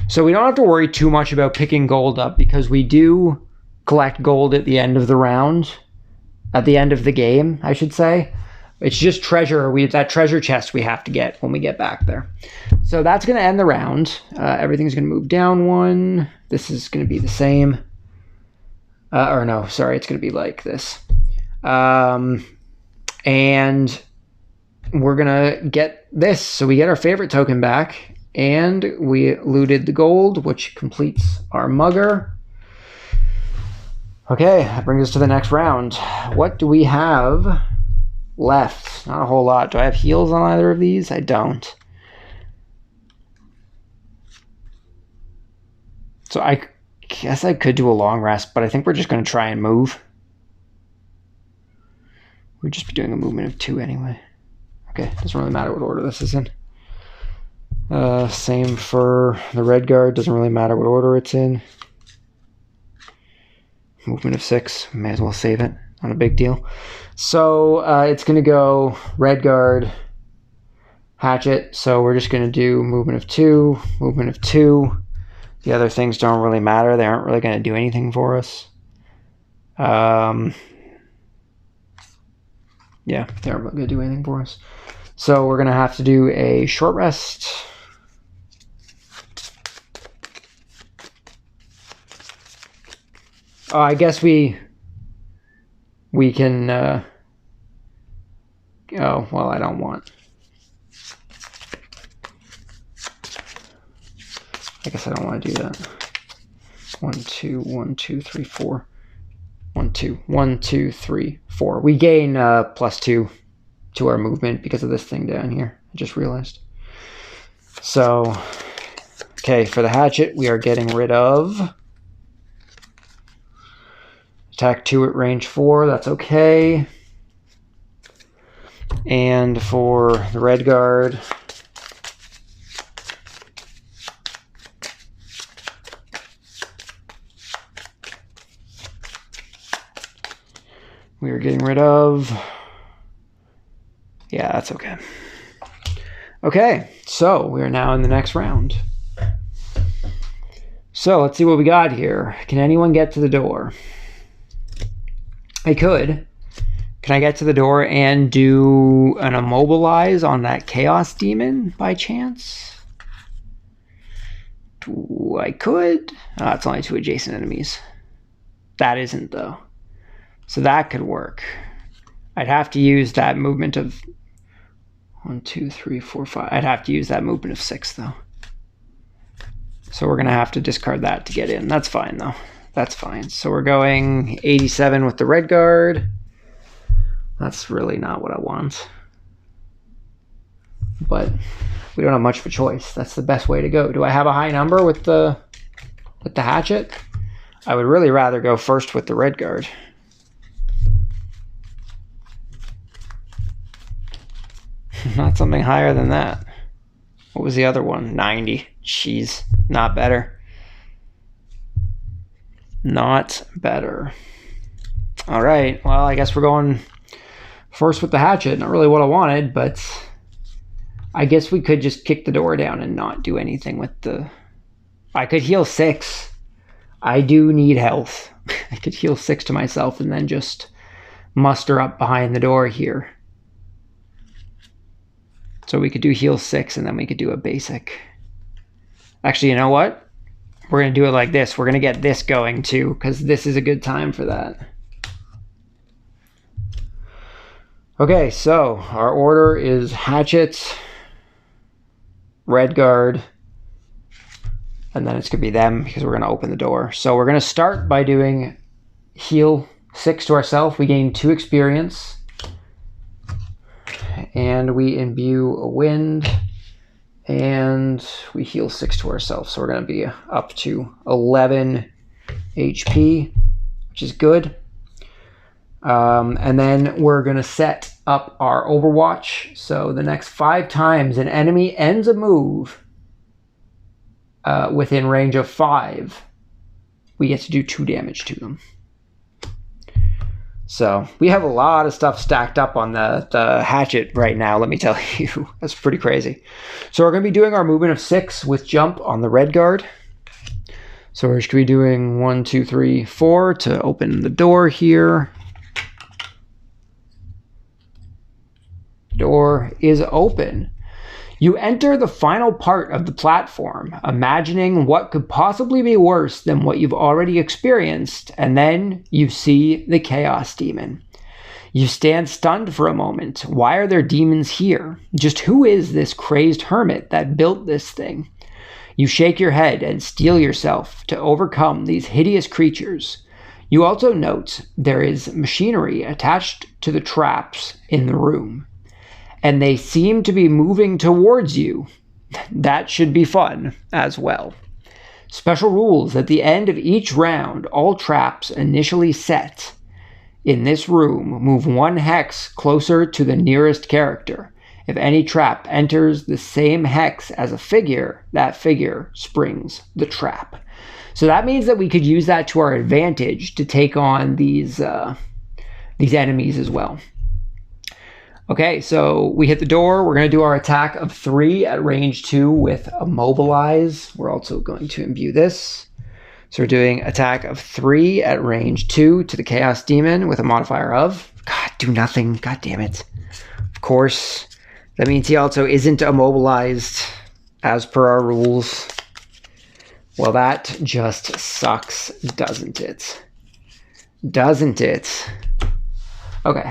[SPEAKER 1] So we don't have to worry too much about picking gold up because we do collect gold at the end of the round. At the end of the game, I should say. It's just treasure. That treasure chest we have to get when we get back there. So that's going to end the round. Everything's going to move down 1. This is going to be the same. Or no, sorry, it's going to be like this. And we're going to get this. So we get our favorite token back. And we looted the gold, which completes our mugger. Okay, that brings us to the next round. What do we have left? Not a whole lot. Do I have heals on either of these? I don't. So I guess I could do a long rest, but I think we're just going to try and move. We'd just be doing a movement of 2 anyway. Okay, doesn't really matter what order this is in. Same for the red guard. Doesn't really matter what order it's in. Movement of 6. May as well save it. Not a big deal. So it's going to go red guard, Hatchet. So we're just going to do movement of 2, movement of 2. The other things don't really matter. They aren't really going to do anything for us. Yeah, they aren't going to do anything for us. So we're going to have to do a short rest. I guess we can, oh, well, I don't want. I guess I don't want to do that. 1, 2, 1, 2, 3, 4. 1, 2, 1, 2, 3, 4. We gain +2 to our movement because of this thing down here. I just realized. So, okay, for the Hatchet, we are getting rid of attack 2 at range 4. That's okay. And for the red guard, we are getting rid of, yeah, that's okay. Okay, so we are now in the next round. So let's see what we got here. Can anyone get to the door? I could. Can I get to the door and do an immobilize on that chaos demon by chance? I could. Oh, it's only 2 adjacent enemies. That isn't though. So that could work. I'd have to use that movement of 1, 2, 3, 4, 5. I'd have to use that movement of 6 though. So we're gonna have to discard that to get in. That's fine though. That's fine. So we're going 87 with the red guard. That's really not what I want. But we don't have much of a choice. That's the best way to go. Do I have a high number with the with the Hatchet. I would really rather go first with the red guard. Not something higher than that. What was the other one? 90. Jeez, not better. Not better. All right, well, I guess we're going first with the Hatchet. Not really what I wanted, but I guess we could just kick the door down and not do anything with the... I could heal 6. I do need health. I could heal 6 to myself and then just muster up behind the door here. So we could do heal 6 and then we could do a basic. Actually, you know what? We're going to do it like this. We're going to get this going too, because this is a good time for that. Okay, so our order is Hatchet, red guard, and then it's going to be them because we're going to open the door. So we're going to start by doing heal 6 to ourselves. We gain 2 experience. And we imbue a wind. And we heal 6 to ourselves. So we're going to be up to 11 HP, which is good. And then we're going to set up our Overwatch. So the next 5 times an enemy ends a move within range of 5, we get to do 2 damage to them. So we have a lot of stuff stacked up on the Hatchet right now, let me tell you. That's pretty crazy. So we're going to be doing our movement of 6 with jump on the red guard. So we're just going to be doing 1, 2, 3, 4 to open the door here. Door is open. You enter the final part of the platform, imagining what could possibly be worse than what you've already experienced, and then you see the Chaos Demon. You stand stunned for a moment. Why are there demons here? Just who is this crazed hermit that built this thing? You shake your head and steel yourself to overcome these hideous creatures. You also note there is machinery attached to the traps in the room, and they seem to be moving towards you. That should be fun as well. Special rules: at the end of each round, all traps initially set in this room move 1 hex closer to the nearest character. If any trap enters the same hex as a figure, that figure springs the trap. So that means that we could use that to our advantage to take on these enemies as well. Okay, so we hit the door. We're going to do our attack of 3 at range 2 with Immobilize. We're also going to imbue this. So we're doing attack of 3 at range 2 to the Chaos Demon with a modifier of... God, do nothing. God damn it. Of course, that means he also isn't immobilized as per our rules. Well, that just sucks, doesn't it? Doesn't it? Okay,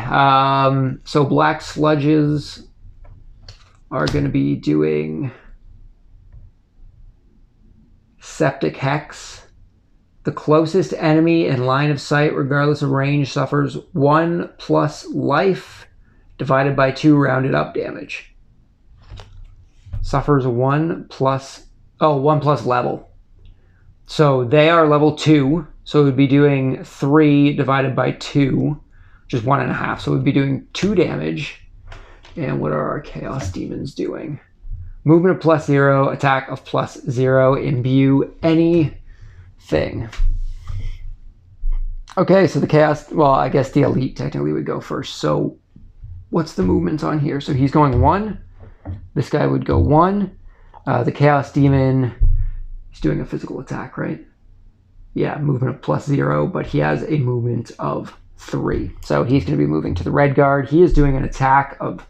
[SPEAKER 1] so black sludges are going to be doing Septic Hex. The closest enemy in line of sight, regardless of range, suffers 1 plus life divided by 2 rounded up damage. Suffers 1 plus level. So they are level 2, so it would be doing 3 divided by 2. Which is 1.5, so we'd be doing 2 damage. And what are our Chaos Demons doing? Movement of +0, attack of +0, imbue anything. Okay, so the Chaos, well, I guess the Elite technically would go first. So what's the movements on here? So he's going 1. This guy would go 1. The Chaos Demon, he's doing a physical attack, right? Yeah, movement of +0, but he has a movement of 3. So he's going to be moving to the red guard. He is doing an attack of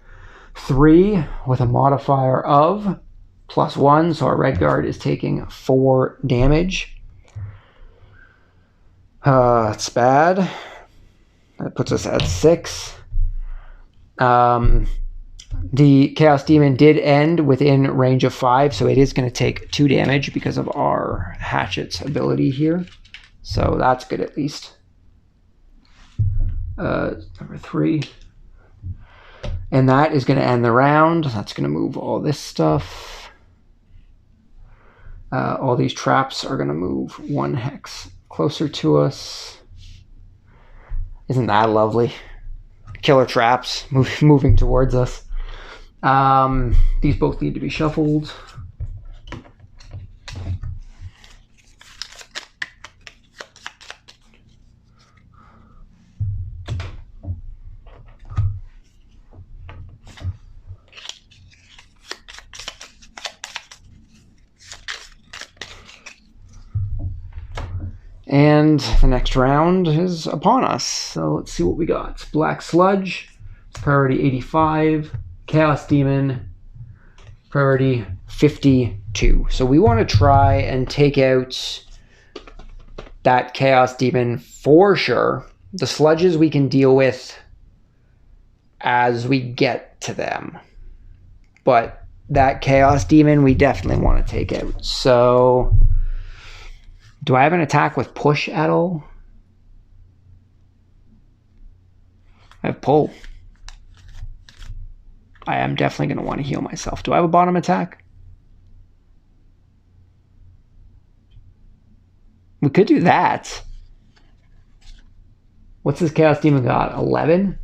[SPEAKER 1] 3 with a modifier of +1. So our red guard is taking 4 damage. It's bad. That puts us at 6. The Chaos Demon did end within range of 5, so it is going to take 2 damage because of our Hatchet's ability here. So that's good at least. Number 3. And that is going to end the round. That's going to move all this stuff. All these traps are going to move 1 hex closer to us. Isn't that lovely? Killer traps moving towards us. These both need to be shuffled. And the next round is upon us. So let's see what we got. Black Sludge, priority 85. Chaos Demon, priority 52. So we want to try and take out that Chaos Demon for sure. The sludges we can deal with as we get to them. But that Chaos Demon we definitely want to take out. So do I have an attack with push at all? I have pull. I am definitely going to want to heal myself. Do I have a bottom attack? We could do that. What's this Chaos Demon got? 11?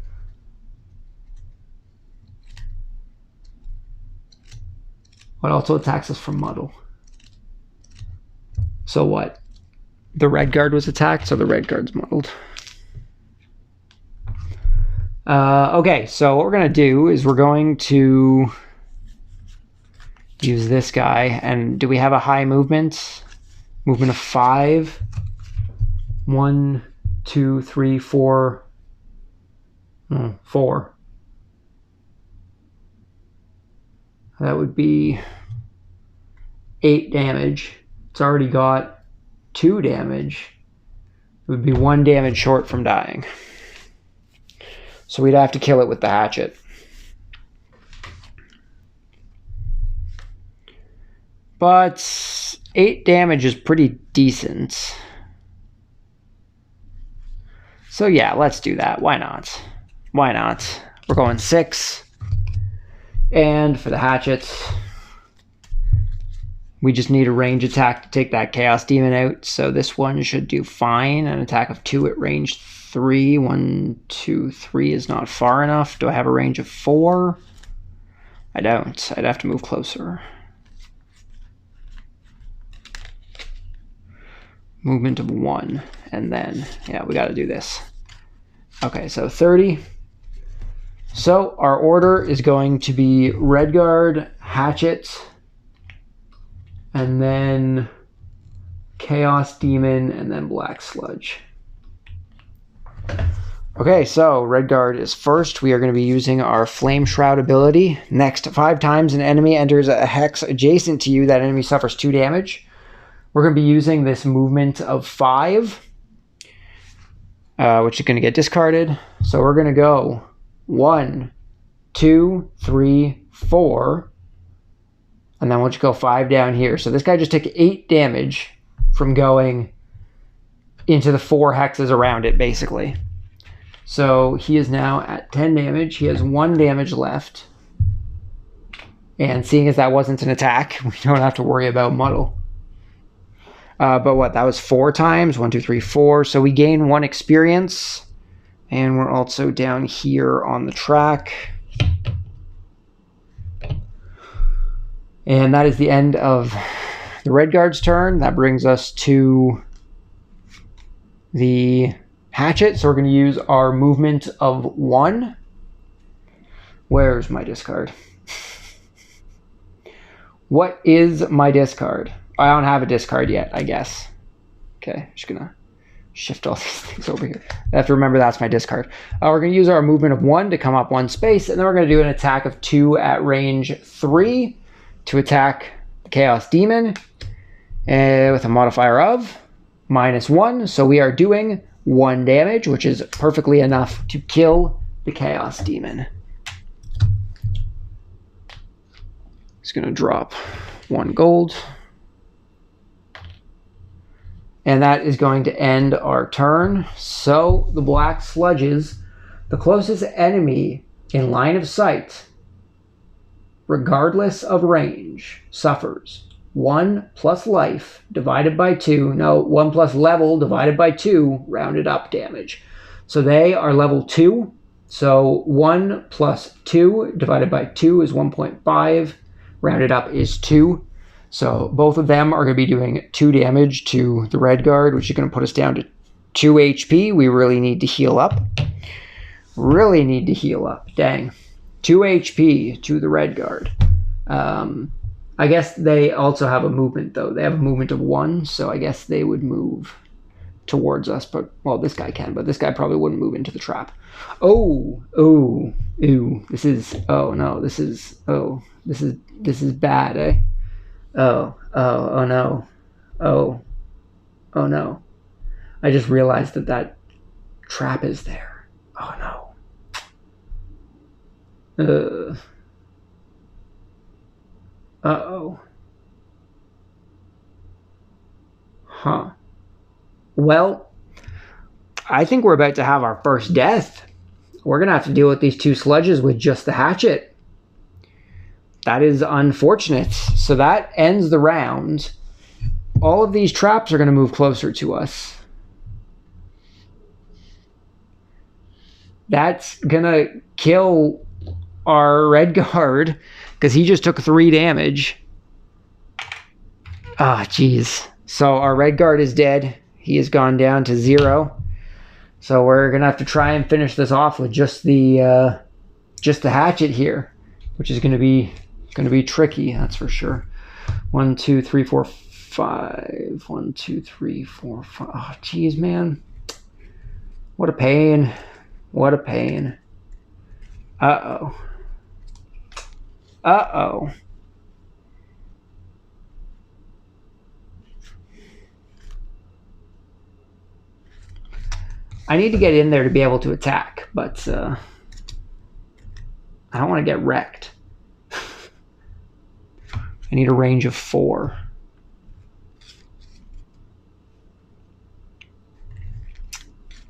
[SPEAKER 1] What also attacks us from Muddle? So what? The red guard was attacked, so the red guard's muddled. Okay, so what we're going to do is we're going to use this guy. And do we have a high movement? Movement of 5. 1, 2, 3, 4. 4. That would be 8 damage. It's already got 2 damage. It would be 1 damage short from dying. So we'd have to kill it with the hatchet. But 8 damage is pretty decent. So yeah, let's do that. Why not? Why not? We're going 6. And for the hatchet, we just need a range attack to take that Chaos Demon out. So this one should do fine. An attack of 2 at range 3. 1, 2, 3 is not far enough. Do I have a range of 4? I don't. I'd have to move closer. Movement of 1. And then, yeah, we got to do this. Okay, so 30. So our order is going to be Redguard, Hatchet, and then Chaos Demon, and then Black Sludge. Okay, so Redguard is first. We are going to be using our Flame Shroud ability. Next, 5 times an enemy enters a hex adjacent to you, that enemy suffers 2 damage. We're going to be using this movement of 5, which is going to get discarded. So we're going to go 1, 2, 3, 4. And then we'll just go 5 down here. So this guy just took 8 damage from going into the 4 hexes around it, basically. So he is now at 10 damage. He has 1 damage left. And seeing as that wasn't an attack, we don't have to worry about Muddle. But what, that was 4 times? 1, 2, 3, 4. So we gain 1 experience. And we're also down here on the track. And that is the end of the Redguard's turn. That brings us to the Hatchet. So we're going to use our movement of 1. Where's my discard? What is my discard? I don't have a discard yet, I guess. Okay, just going to shift all these things over here. I have to remember that's my discard. We're going to use our movement of 1 to come up 1 space, and then we're going to do an attack of 2 at range 3 to attack the Chaos Demon with a modifier of -1. So we are doing 1 damage, which is perfectly enough to kill the Chaos Demon. It's going to drop 1 gold. And that is going to end our turn. So the Black Sludges, the closest enemy in line of sight, regardless of range, suffers 1 plus life divided by 2. No, 1 plus level divided by 2, rounded up damage. So they are level 2. So 1 plus 2 divided by 2 is 1.5. Rounded up is 2. So both of them are going to be doing 2 damage to the red guard, which is going to put us down to 2 HP. We really need to heal up. Really need to heal up. Dang. 2 HP to the red guard. I guess they also have a movement, though. They have a movement of 1, so I guess they would move towards us. But, well, this guy can, but this guy probably wouldn't move into the trap. Oh, ew. This is, oh, no, this is bad, eh? Oh no. Oh no. I just realized that trap is there. Oh no. Uh-oh. Huh. Well, I think we're about to have our first death. We're going to have to deal with these 2 sludges with just the hatchet. That is unfortunate. So that ends the round. All of these traps are going to move closer to us. That's going to kill our red guard because he just took 3 damage. Ah, jeez. So our red guard is dead. He has gone down to 0. So we're going to have to try and finish this off with just the hatchet here, which is going to be tricky, that's for sure. 1, 2, 3, 4, 5. 1, 2, 3, 4, 5. Oh, jeez, man. What a pain. What a pain. Uh-oh. Uh-oh. I need to get in there to be able to attack, but I don't want to get wrecked. I need a range of 4.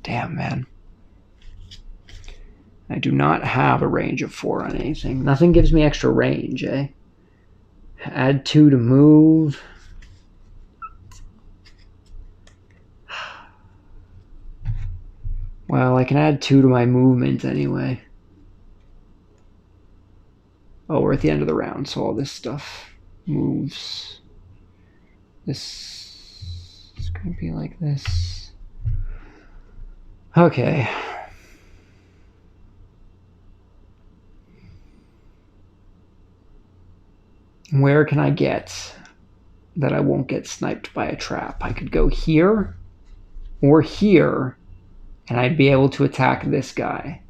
[SPEAKER 1] Damn, man. I do not have a range of 4 on anything. Nothing gives me extra range, eh? Add 2 to move. Well, I can add 2 to my movement anyway. Oh, we're at the end of the round, so all this stuff moves. This is going to be like this. Okay. Where can I get that I won't get sniped by a trap? I could go here or here, and I'd be able to attack this guy.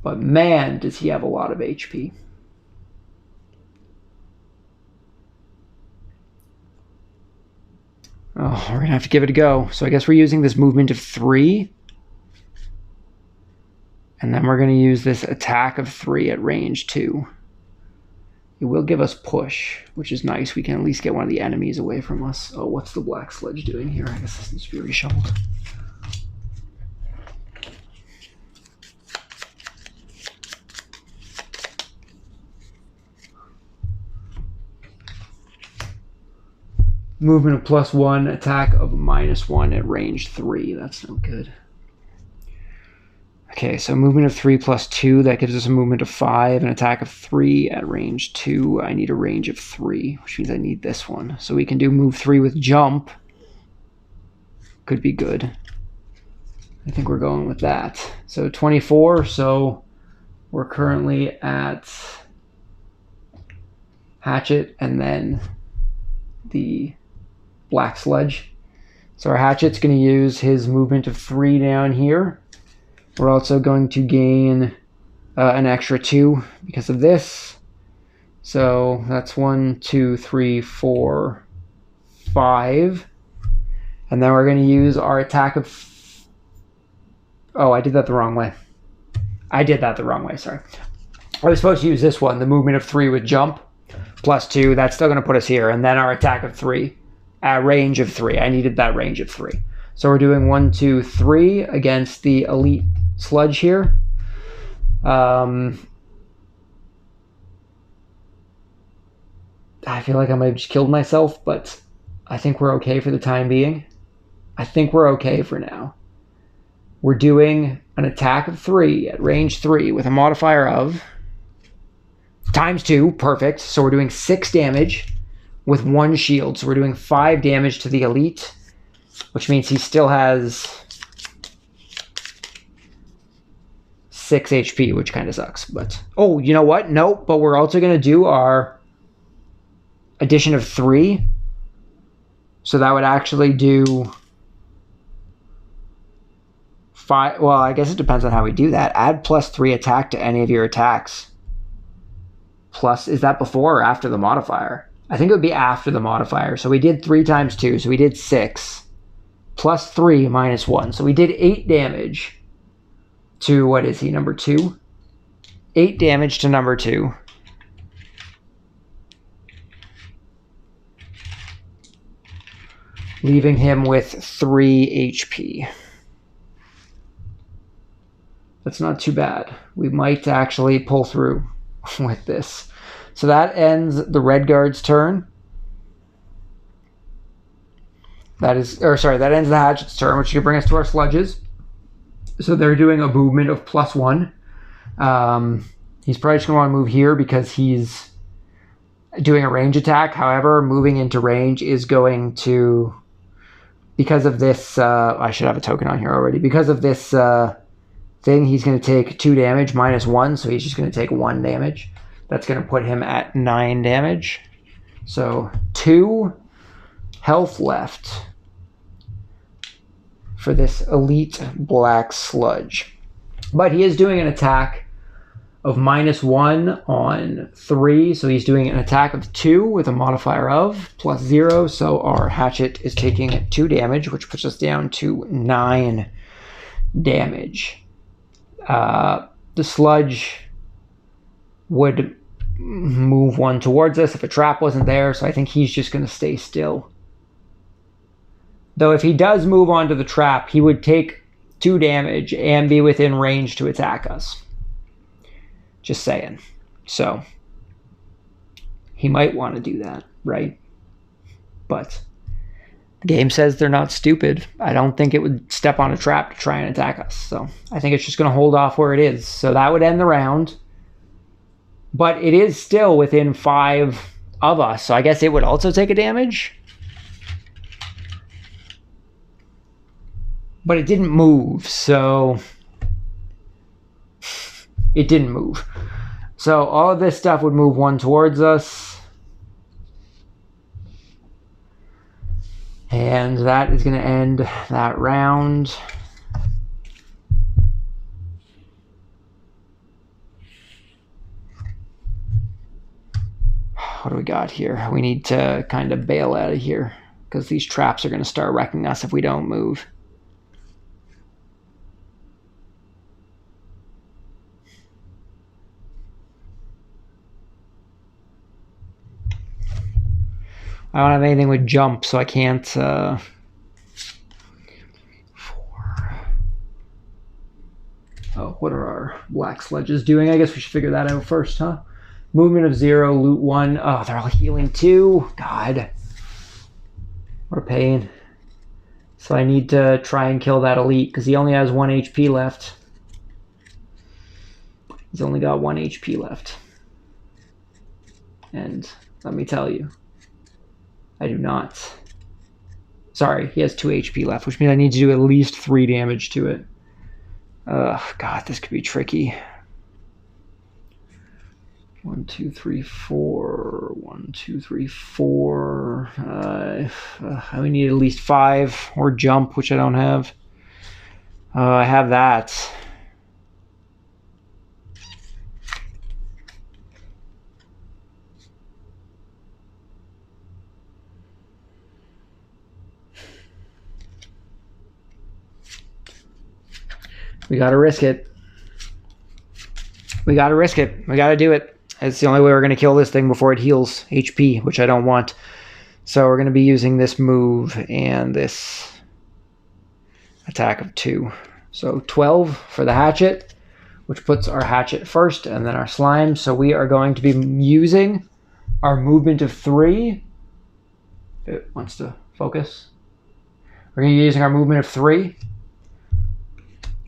[SPEAKER 1] But man, does he have a lot of HP. Oh, we're going to have to give it a go. So I guess we're using this movement of 3. And then we're going to use this attack of 3 at range 2. It will give us push, which is nice. We can at least get one of the enemies away from us. Oh, what's the black sledge doing here? I guess this needs to be reshuffled. Movement of +1, attack of -1 at range 3. That's no good. Okay, so movement of 3 + 2, that gives us a movement of 5, an attack of 3 at range 2. I need a range of 3, which means I need this one. So we can do move 3 with jump. Could be good. I think we're going with that. So 24, so we're currently at Hatchet and then the black sledge. So our Hatchet's going to use his movement of 3 down here. We're also going to gain an extra 2 because of this. So that's 1, 2, 3, 4, 5. And then we're going to use our attack of... Oh, I did that the wrong way. Sorry. I was supposed to use this one, the movement of 3 with jump, +2. That's still going to put us here. And then our attack of 3 at range of 3. I needed that range of 3. So we're doing 1, 2, 3 against the elite sludge here. I feel like I might have just killed myself, but I think we're okay for the time being. I think we're okay for now. We're doing an attack of 3 at range 3 with a modifier of ×2. Perfect. So we're doing 6 damage with 1 shield. So we're doing 5 damage to the elite, which means he still has 6 HP, which kind of sucks. But oh, you know what? Nope. But we're also going to do our addition of 3. So that would actually do 5. Well, I guess it depends on how we do that. Add +3 attack to any of your attacks. Plus, is that before or after the modifier? I think it would be after the modifier. So we did 3 times 2. So we did 6. +3 -1. So we did 8 damage to, what is he, number 2? 8 damage to number 2. Leaving him with 3 HP. That's not too bad. We might actually pull through with this. So that ends the Red Guard's turn. That ends the Hatchet's turn, which should bring us to our sludges. So they're doing a movement of +1. He's probably just going to want to move here because he's doing a range attack. However, moving into range is going to, because of this, I should have a token on here already. Because of this thing, he's going to take 2 damage -1, so he's just going to take 1 damage. That's going to put him at 9 damage. So 2 health left for this elite black sludge. But he is doing an attack of -1 on 3, so he's doing an attack of 2 with a modifier of +0, so our Hatchet is taking 2 damage, which puts us down to 9 damage. The sludge would move 1 towards us if a trap wasn't there, so I think he's just going to stay still. Though if he does move onto the trap, he would take 2 damage and be within range to attack us. Just saying. So he might want to do that, right? But the game says they're not stupid. I don't think it would step on a trap to try and attack us. So I think it's just going to hold off where it is. So that would end the round. But it is still within 5 of us. So I guess it would also take a damage. But it didn't move. So it didn't move. So all of this stuff would move 1 towards us. And that is going to end that round. What do we got here? We need to kind of bail out of here because these traps are going to start wrecking us if we don't move. I don't have anything with jump, so I can't. 4. Oh, what are our black sledges doing? I guess we should figure that out first, huh? Movement of 0, loot 1. Oh, they're all healing 2. God. What a pain. So I need to try and kill that elite because he only has 1 HP left. He's only got 1 HP left. And let me tell you, I do not. Sorry, he has 2 HP left, which means I need to do at least 3 damage to it. God, this could be tricky. 1, 2, 3, 4. 1, 2, 3, 4. I would need at least 5 or jump, which I don't have. I have that. We gotta risk it. We gotta risk it. We gotta do it. It's the only way we're gonna kill this thing before it heals HP, which I don't want. So we're gonna be using this move and this attack of 2. So 12 for the Hatchet, which puts our Hatchet first and then our slime. So we are going to be using our movement of 3. It wants to focus. We're going to be using our movement of 3,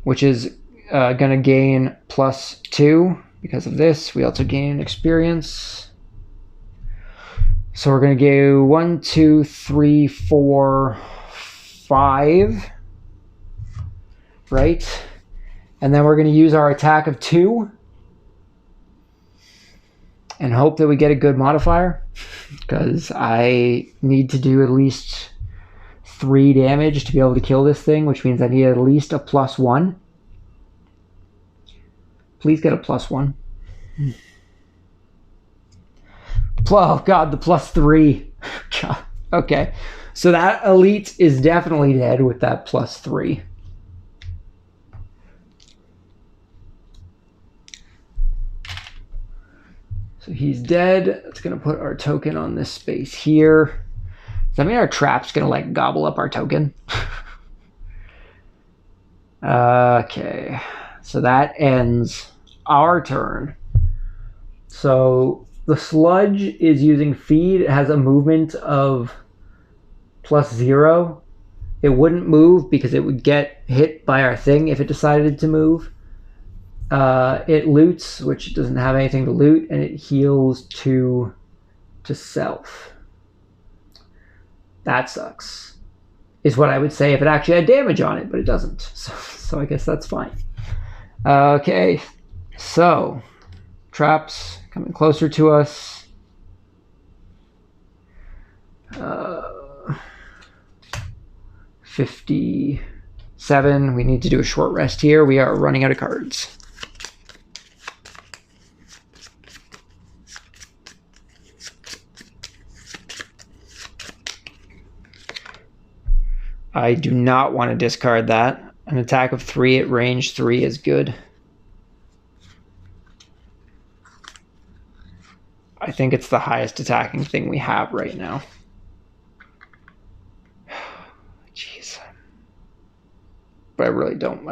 [SPEAKER 1] which is going to gain +2 because of this. We also gain experience. So we're going to go 1, 2, 3, 4, 5. Right? And then we're going to use our attack of 2 and hope that we get a good modifier, because I need to do at least 3 damage to be able to kill this thing, which means I need at least a +1. Please get a +1. Oh god, the +3. God. Okay, so that elite is definitely dead with that +3. So he's dead. It's going to put our token on this space here. Does that mean our trap's going to like gobble up our token? Okay. So that ends our turn. So the sludge is using feed. It has a movement of +0. It wouldn't move because it would get hit by our thing if it decided to move. It loots, which doesn't have anything to loot, and it heals to self. That sucks, is what I would say if it actually had damage on it, but it doesn't. So I guess that's fine. Okay, so traps coming closer to us. 57. We need to do a short rest here. We are running out of cards. I do not want to discard that. An attack of 3 at range 3 is good. I think it's the highest attacking thing we have right now. Jeez. But I really don't.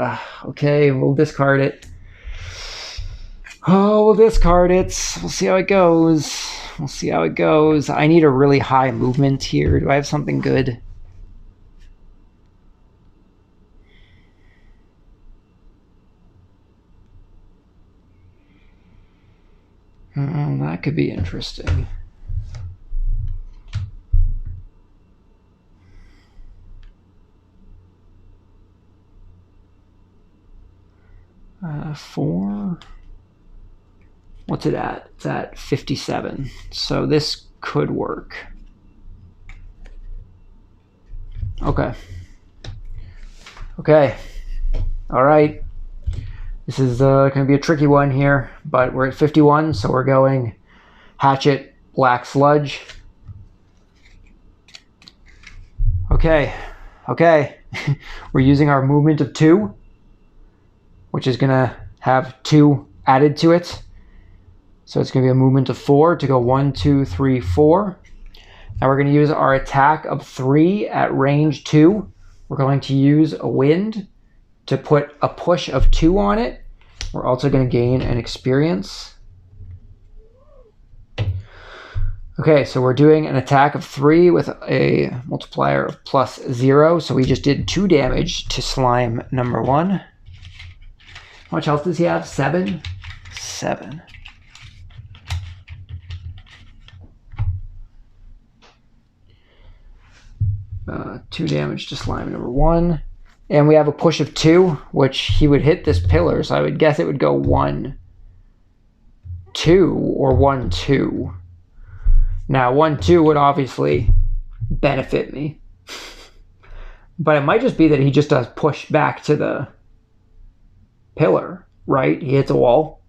[SPEAKER 1] Okay, we'll discard it. Oh, we'll discard it. We'll see how it goes. We'll see how it goes. I need a really high movement here. Do I have something good? That could be interesting. Four. What's it at? It's at 57. So this could work. Okay. Okay. All right. This is going to be a tricky one here, but we're at 51, so we're going Hatchet, Black Sludge. Okay, okay. We're using our movement of 2, which is going to have 2 added to it. So it's going to be a movement of 4 to go 1, 2, 3, 4. Now we're going to use our attack of 3 at range 2. We're going to use a wind to put a push of 2 on it. We're also going to gain an experience. Okay, so we're doing an attack of 3 with a multiplier of +0. So we just did 2 damage to slime number 1. How much health does he have? 7? 7. Two damage to slime number 1. And we have a push of 2, which he would hit this pillar, so I would guess it would go 1, 2, or 1, 2. Now, 1, 2 would obviously benefit me. But it might just be that he just does push back to the pillar, right? He hits a wall.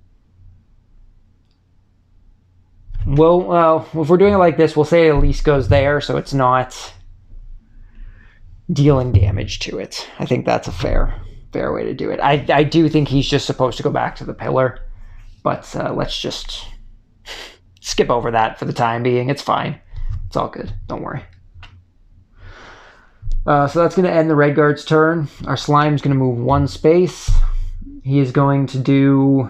[SPEAKER 1] Well, if we're doing it like this, we'll say it at least goes there, so it's not dealing damage to it. I think that's a fair way to do it. I do think he's just supposed to go back to the pillar, but let's just skip over that for the time being. It's fine. It's all good. Don't worry. So that's going to end the red guard's turn. Our slime's going to move 1 space. He is going to do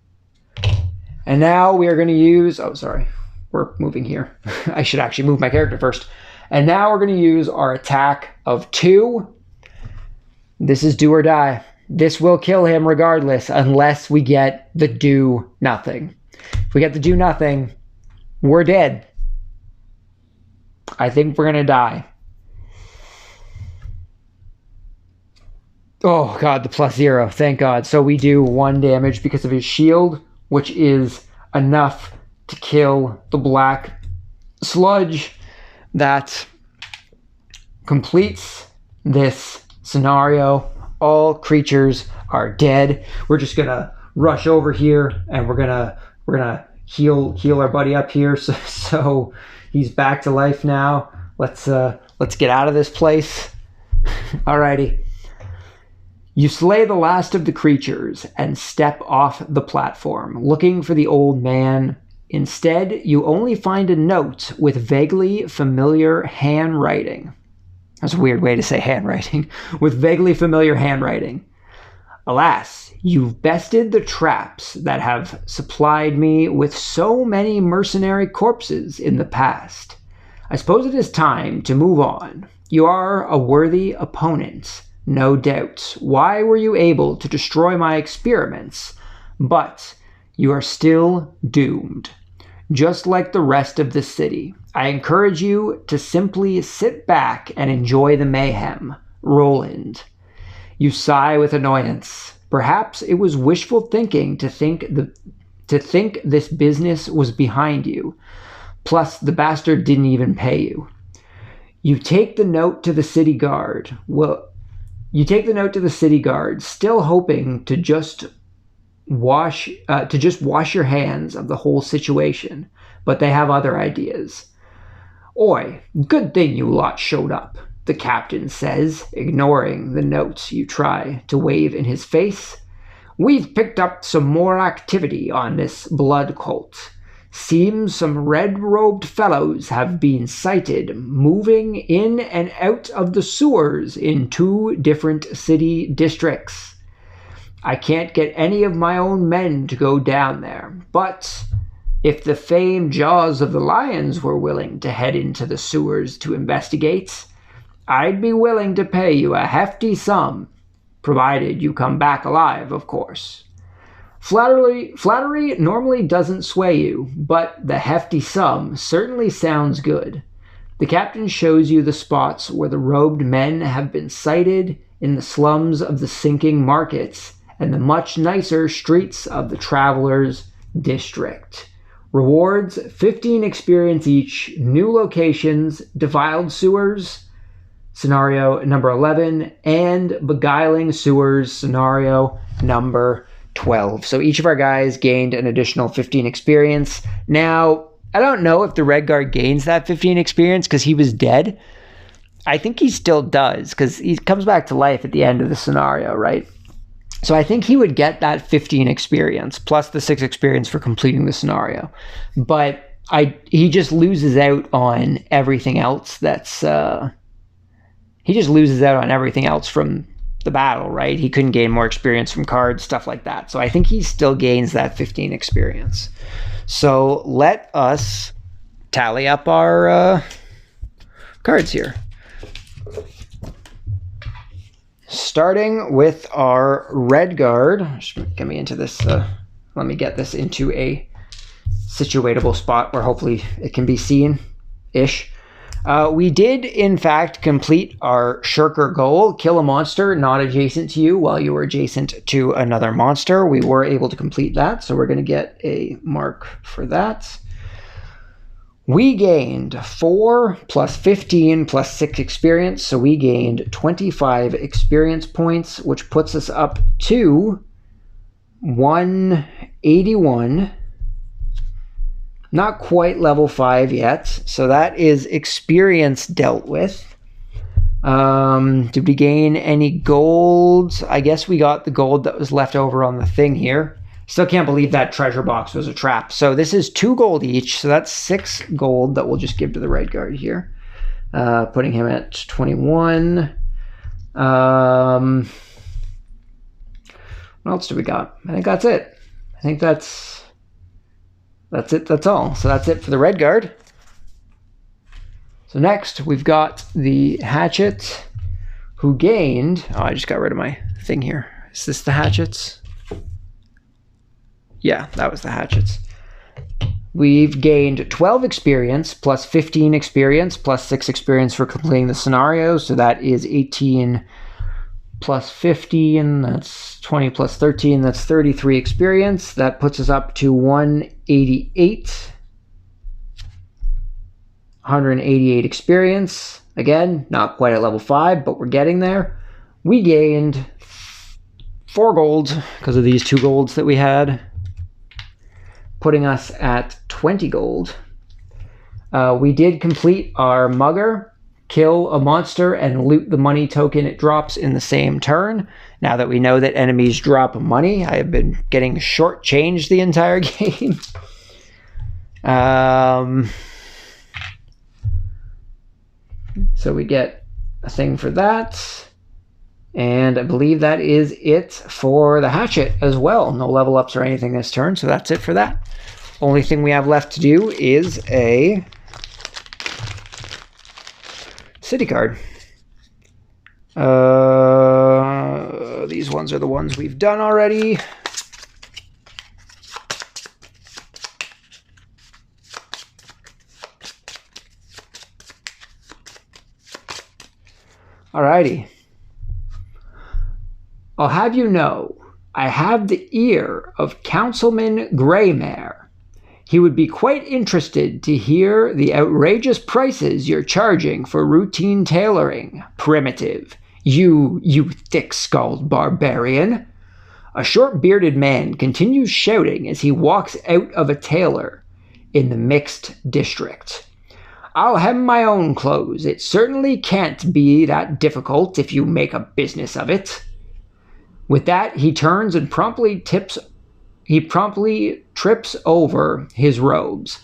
[SPEAKER 1] And now we are going to use... Oh, sorry. We're moving here. I should actually move my character first. And now we're going to use our attack of 2. This is do or die. This will kill him regardless, unless we get the do nothing. If we get the do nothing, we're dead. I think we're going to die. Oh, God, the +0. Thank God. So we do 1 damage because of his shield, which is enough to kill the black sludge. That completes this scenario. All creatures are dead. We're just going to rush over here, and we're gonna heal our buddy up here. So he's back to life now. Let's get out of this place. Alrighty. You slay the last of the creatures and step off the platform, looking for the old man. Instead, you only find a note with vaguely familiar handwriting. That's a weird way to say handwriting. With vaguely familiar handwriting. Alas, you've bested the traps that have supplied me with so many mercenary corpses in the past. I suppose it is time to move on. You are a worthy opponent, no doubt. Why were you able to destroy my experiments? But you are still doomed. Just like the rest of the city, I encourage you to simply sit back and enjoy the mayhem. Roland. You sigh with annoyance. Perhaps it was wishful thinking to think this business was behind you. Plus, the bastard didn't even pay you. You take the note to the city guard. Still hoping to just wash your hands of the whole situation, but they have other ideas. Oi, good thing you lot showed up, the captain says, ignoring the notes you try to wave in his face. We've picked up some more activity on this blood cult. Seems some red-robed fellows have been sighted moving in and out of the sewers in 2 different city districts. I can't get any of my own men to go down there, but if the famed Jaws of the Lions were willing to head into the sewers to investigate, I'd be willing to pay you a hefty sum, provided you come back alive, of course. Flattery normally doesn't sway you, but the hefty sum certainly sounds good. The captain shows you the spots where the robed men have been sighted in the slums of the sinking markets and the much nicer streets of the travelers' district. Rewards 15 experience each, new locations, defiled sewers, scenario number 11, and beguiling sewers, scenario number 12. So each of our guys gained an additional 15 experience. Now, I don't know if the Red Guard gains that 15 experience because he was dead. I think he still does because he comes back to life at the end of the scenario, right? So I think he would get that 15 experience plus the 6 experience for completing the scenario. But he just loses out on everything else he just loses out on everything else from the battle, right? He couldn't gain more experience from cards, stuff like that. So I think he still gains that 15 experience. So let us tally up our cards here. Starting with our Red Guard. Just get me into this. Let me get this into a situatable spot where hopefully it can be seen-ish. We did, in fact, complete our Shirker goal. Kill a monster not adjacent to you while you were adjacent to another monster. We were able to complete that, so we're going to get a mark for that. We gained 4 plus 15 plus 6 experience, so we gained 25 experience points, which puts us up to 181. Not quite level 5 yet, so that is experience dealt with. Did we gain any gold? I guess we got the gold that was left over on the thing here. Still can't believe that treasure box was a trap. So this is 2 gold each, so that's 6 gold that we'll just give to the Red Guard here. Putting him at 21. What else do we got? I think that's it. I think that's That's it. That's all. So that's it for the red guard. So next, we've got the Hatchet, who gained... Oh, I just got rid of my thing here. Is this the Hatchets? Yeah, that was the Hatchets. We've gained 12 experience, plus 15 experience, plus 6 experience for completing the scenario. So that is 18 plus 15. That's 20 plus 13. That's 33 experience. That puts us up to 188. 188 experience. Again, not quite at level 5, but we're getting there. We gained 4 gold because of these 2 golds that we had, putting us at 20 gold. We did complete our mugger, kill a monster, and loot the money token it drops in the same turn. Now that we know that enemies drop money, I have been getting shortchanged the entire game. So we get a thing for that. And I believe that is it for the Hatchet as well. No level ups or anything this turn, so that's it for that. Only thing we have left to do is a city card. These ones are the ones we've done already. Alrighty. I'll have you know, I have the ear of Councilman Greymare. He would be quite interested to hear the outrageous prices you're charging for routine tailoring, primitive. You thick-skulled barbarian. A short-bearded man continues shouting as he walks out of a tailor in the mixed district. I'll hem my own clothes. It certainly can't be that difficult if you make a business of it. With that, he turns and promptly trips over his robes,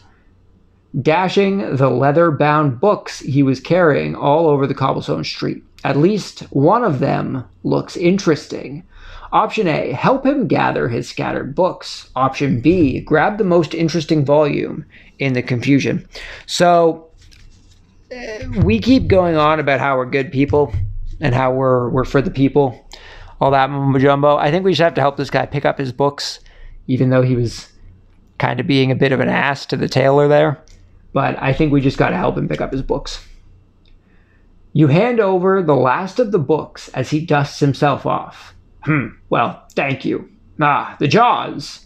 [SPEAKER 1] dashing the leather-bound books he was carrying all over the cobblestone street. At least one of them looks interesting. Option A, help him gather his scattered books. Option B, grab the most interesting volume in the confusion. So we keep going on about how we're good people and how we're for the people, all that mumbo jumbo. I think we just have to help this guy pick up his books, even though he was kind of being a bit of an ass to the tailor there. But I think we just got to help him pick up his books. You hand over the last of the books as he dusts himself off. Well, thank you. The Jaws.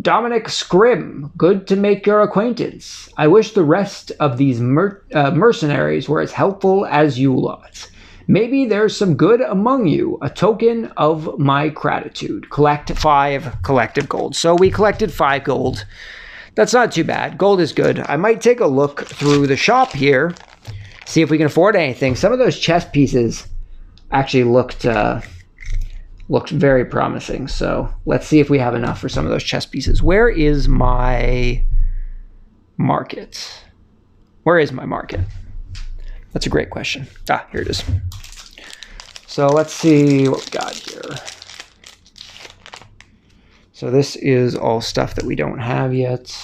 [SPEAKER 1] Dominic Scrim, good to make your acquaintance. I wish the rest of these mercenaries were as helpful as you lot. Maybe there's some good among you, a token of my gratitude. Collect 5 collective gold. So we collected 5 gold. That's not too bad. Gold is good. I might take a look through the shop here, see if we can afford anything. Some of those chest pieces actually looked very promising. So let's see if we have enough for some of those chest pieces. Where is my market? Where is my market? That's a great question. Here it is. So let's see what we got here. So this is all stuff that we don't have yet.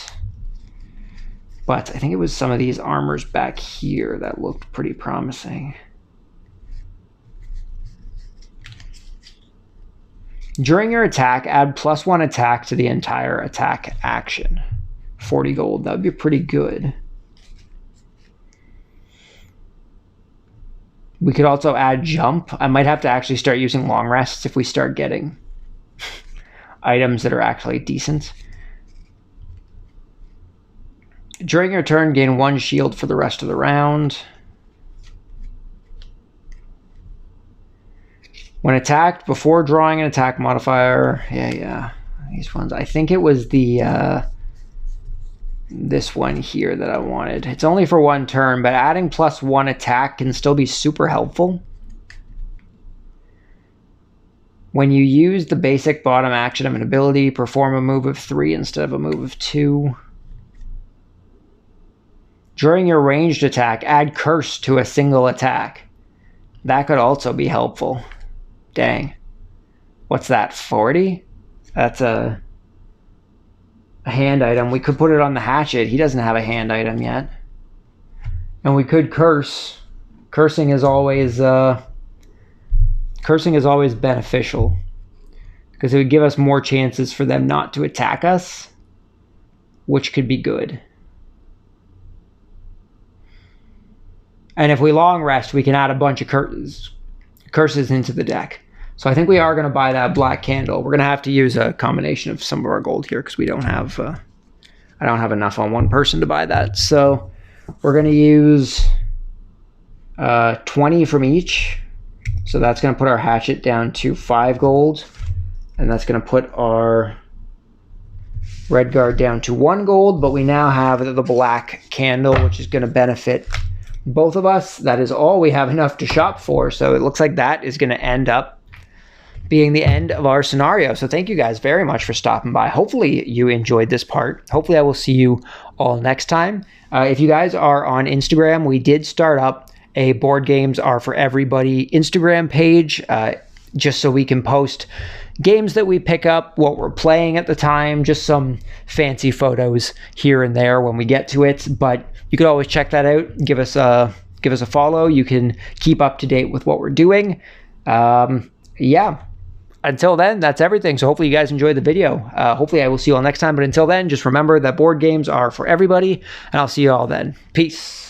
[SPEAKER 1] But I think it was some of these armors back here that looked pretty promising. During your attack, add +1 attack to the entire attack action. 40 gold, that would be pretty good. We could also add jump. I might have to actually start using long rests if we start getting items that are actually decent. During your turn, gain 1 shield for the rest of the round. When attacked, before drawing an attack modifier. Yeah. These ones. I think it was the this one here that I wanted. It's only for 1 turn, but adding +1 attack can still be super helpful. When you use the basic bottom action of an ability, perform a move of 3 instead of a move of 2. During your ranged attack, add curse to a single attack. That could also be helpful. Dang. What's that, 40? That's a a hand item. We could put it on the Hatchet. He doesn't have a hand item yet. And we could curse. Cursing is always beneficial, because it would give us more chances for them not to attack us, which could be good. And if we long rest, we can add a bunch of curses into the deck. So I think we are going to buy that black candle. We're going to have to use a combination of some of our gold here, because we don't have, I don't have enough on one person to buy that. So we're going to use 20 from each. So that's going to put our Hatchet down to 5 gold. And that's going to put our red guard down to 1 gold. But we now have the black candle, which is going to benefit both of us. That is all we have enough to shop for. So it looks like that is going to end up being the end of our scenario. So thank you guys very much for stopping by. Hopefully you enjoyed this part. Hopefully I will see you all next time. If you guys are on Instagram, we did start up a Board Games Are For Everybody Instagram page, just so we can post games that we pick up, what we're playing at the time, just some fancy photos here and there when we get to it. But you could always check that out. Give us a follow. You can keep up to date with what we're doing. Yeah. Until then, that's everything. So hopefully you guys enjoyed the video. Hopefully I will see you all next time. But until then, just remember that board games are for everybody. And I'll see you all then. Peace.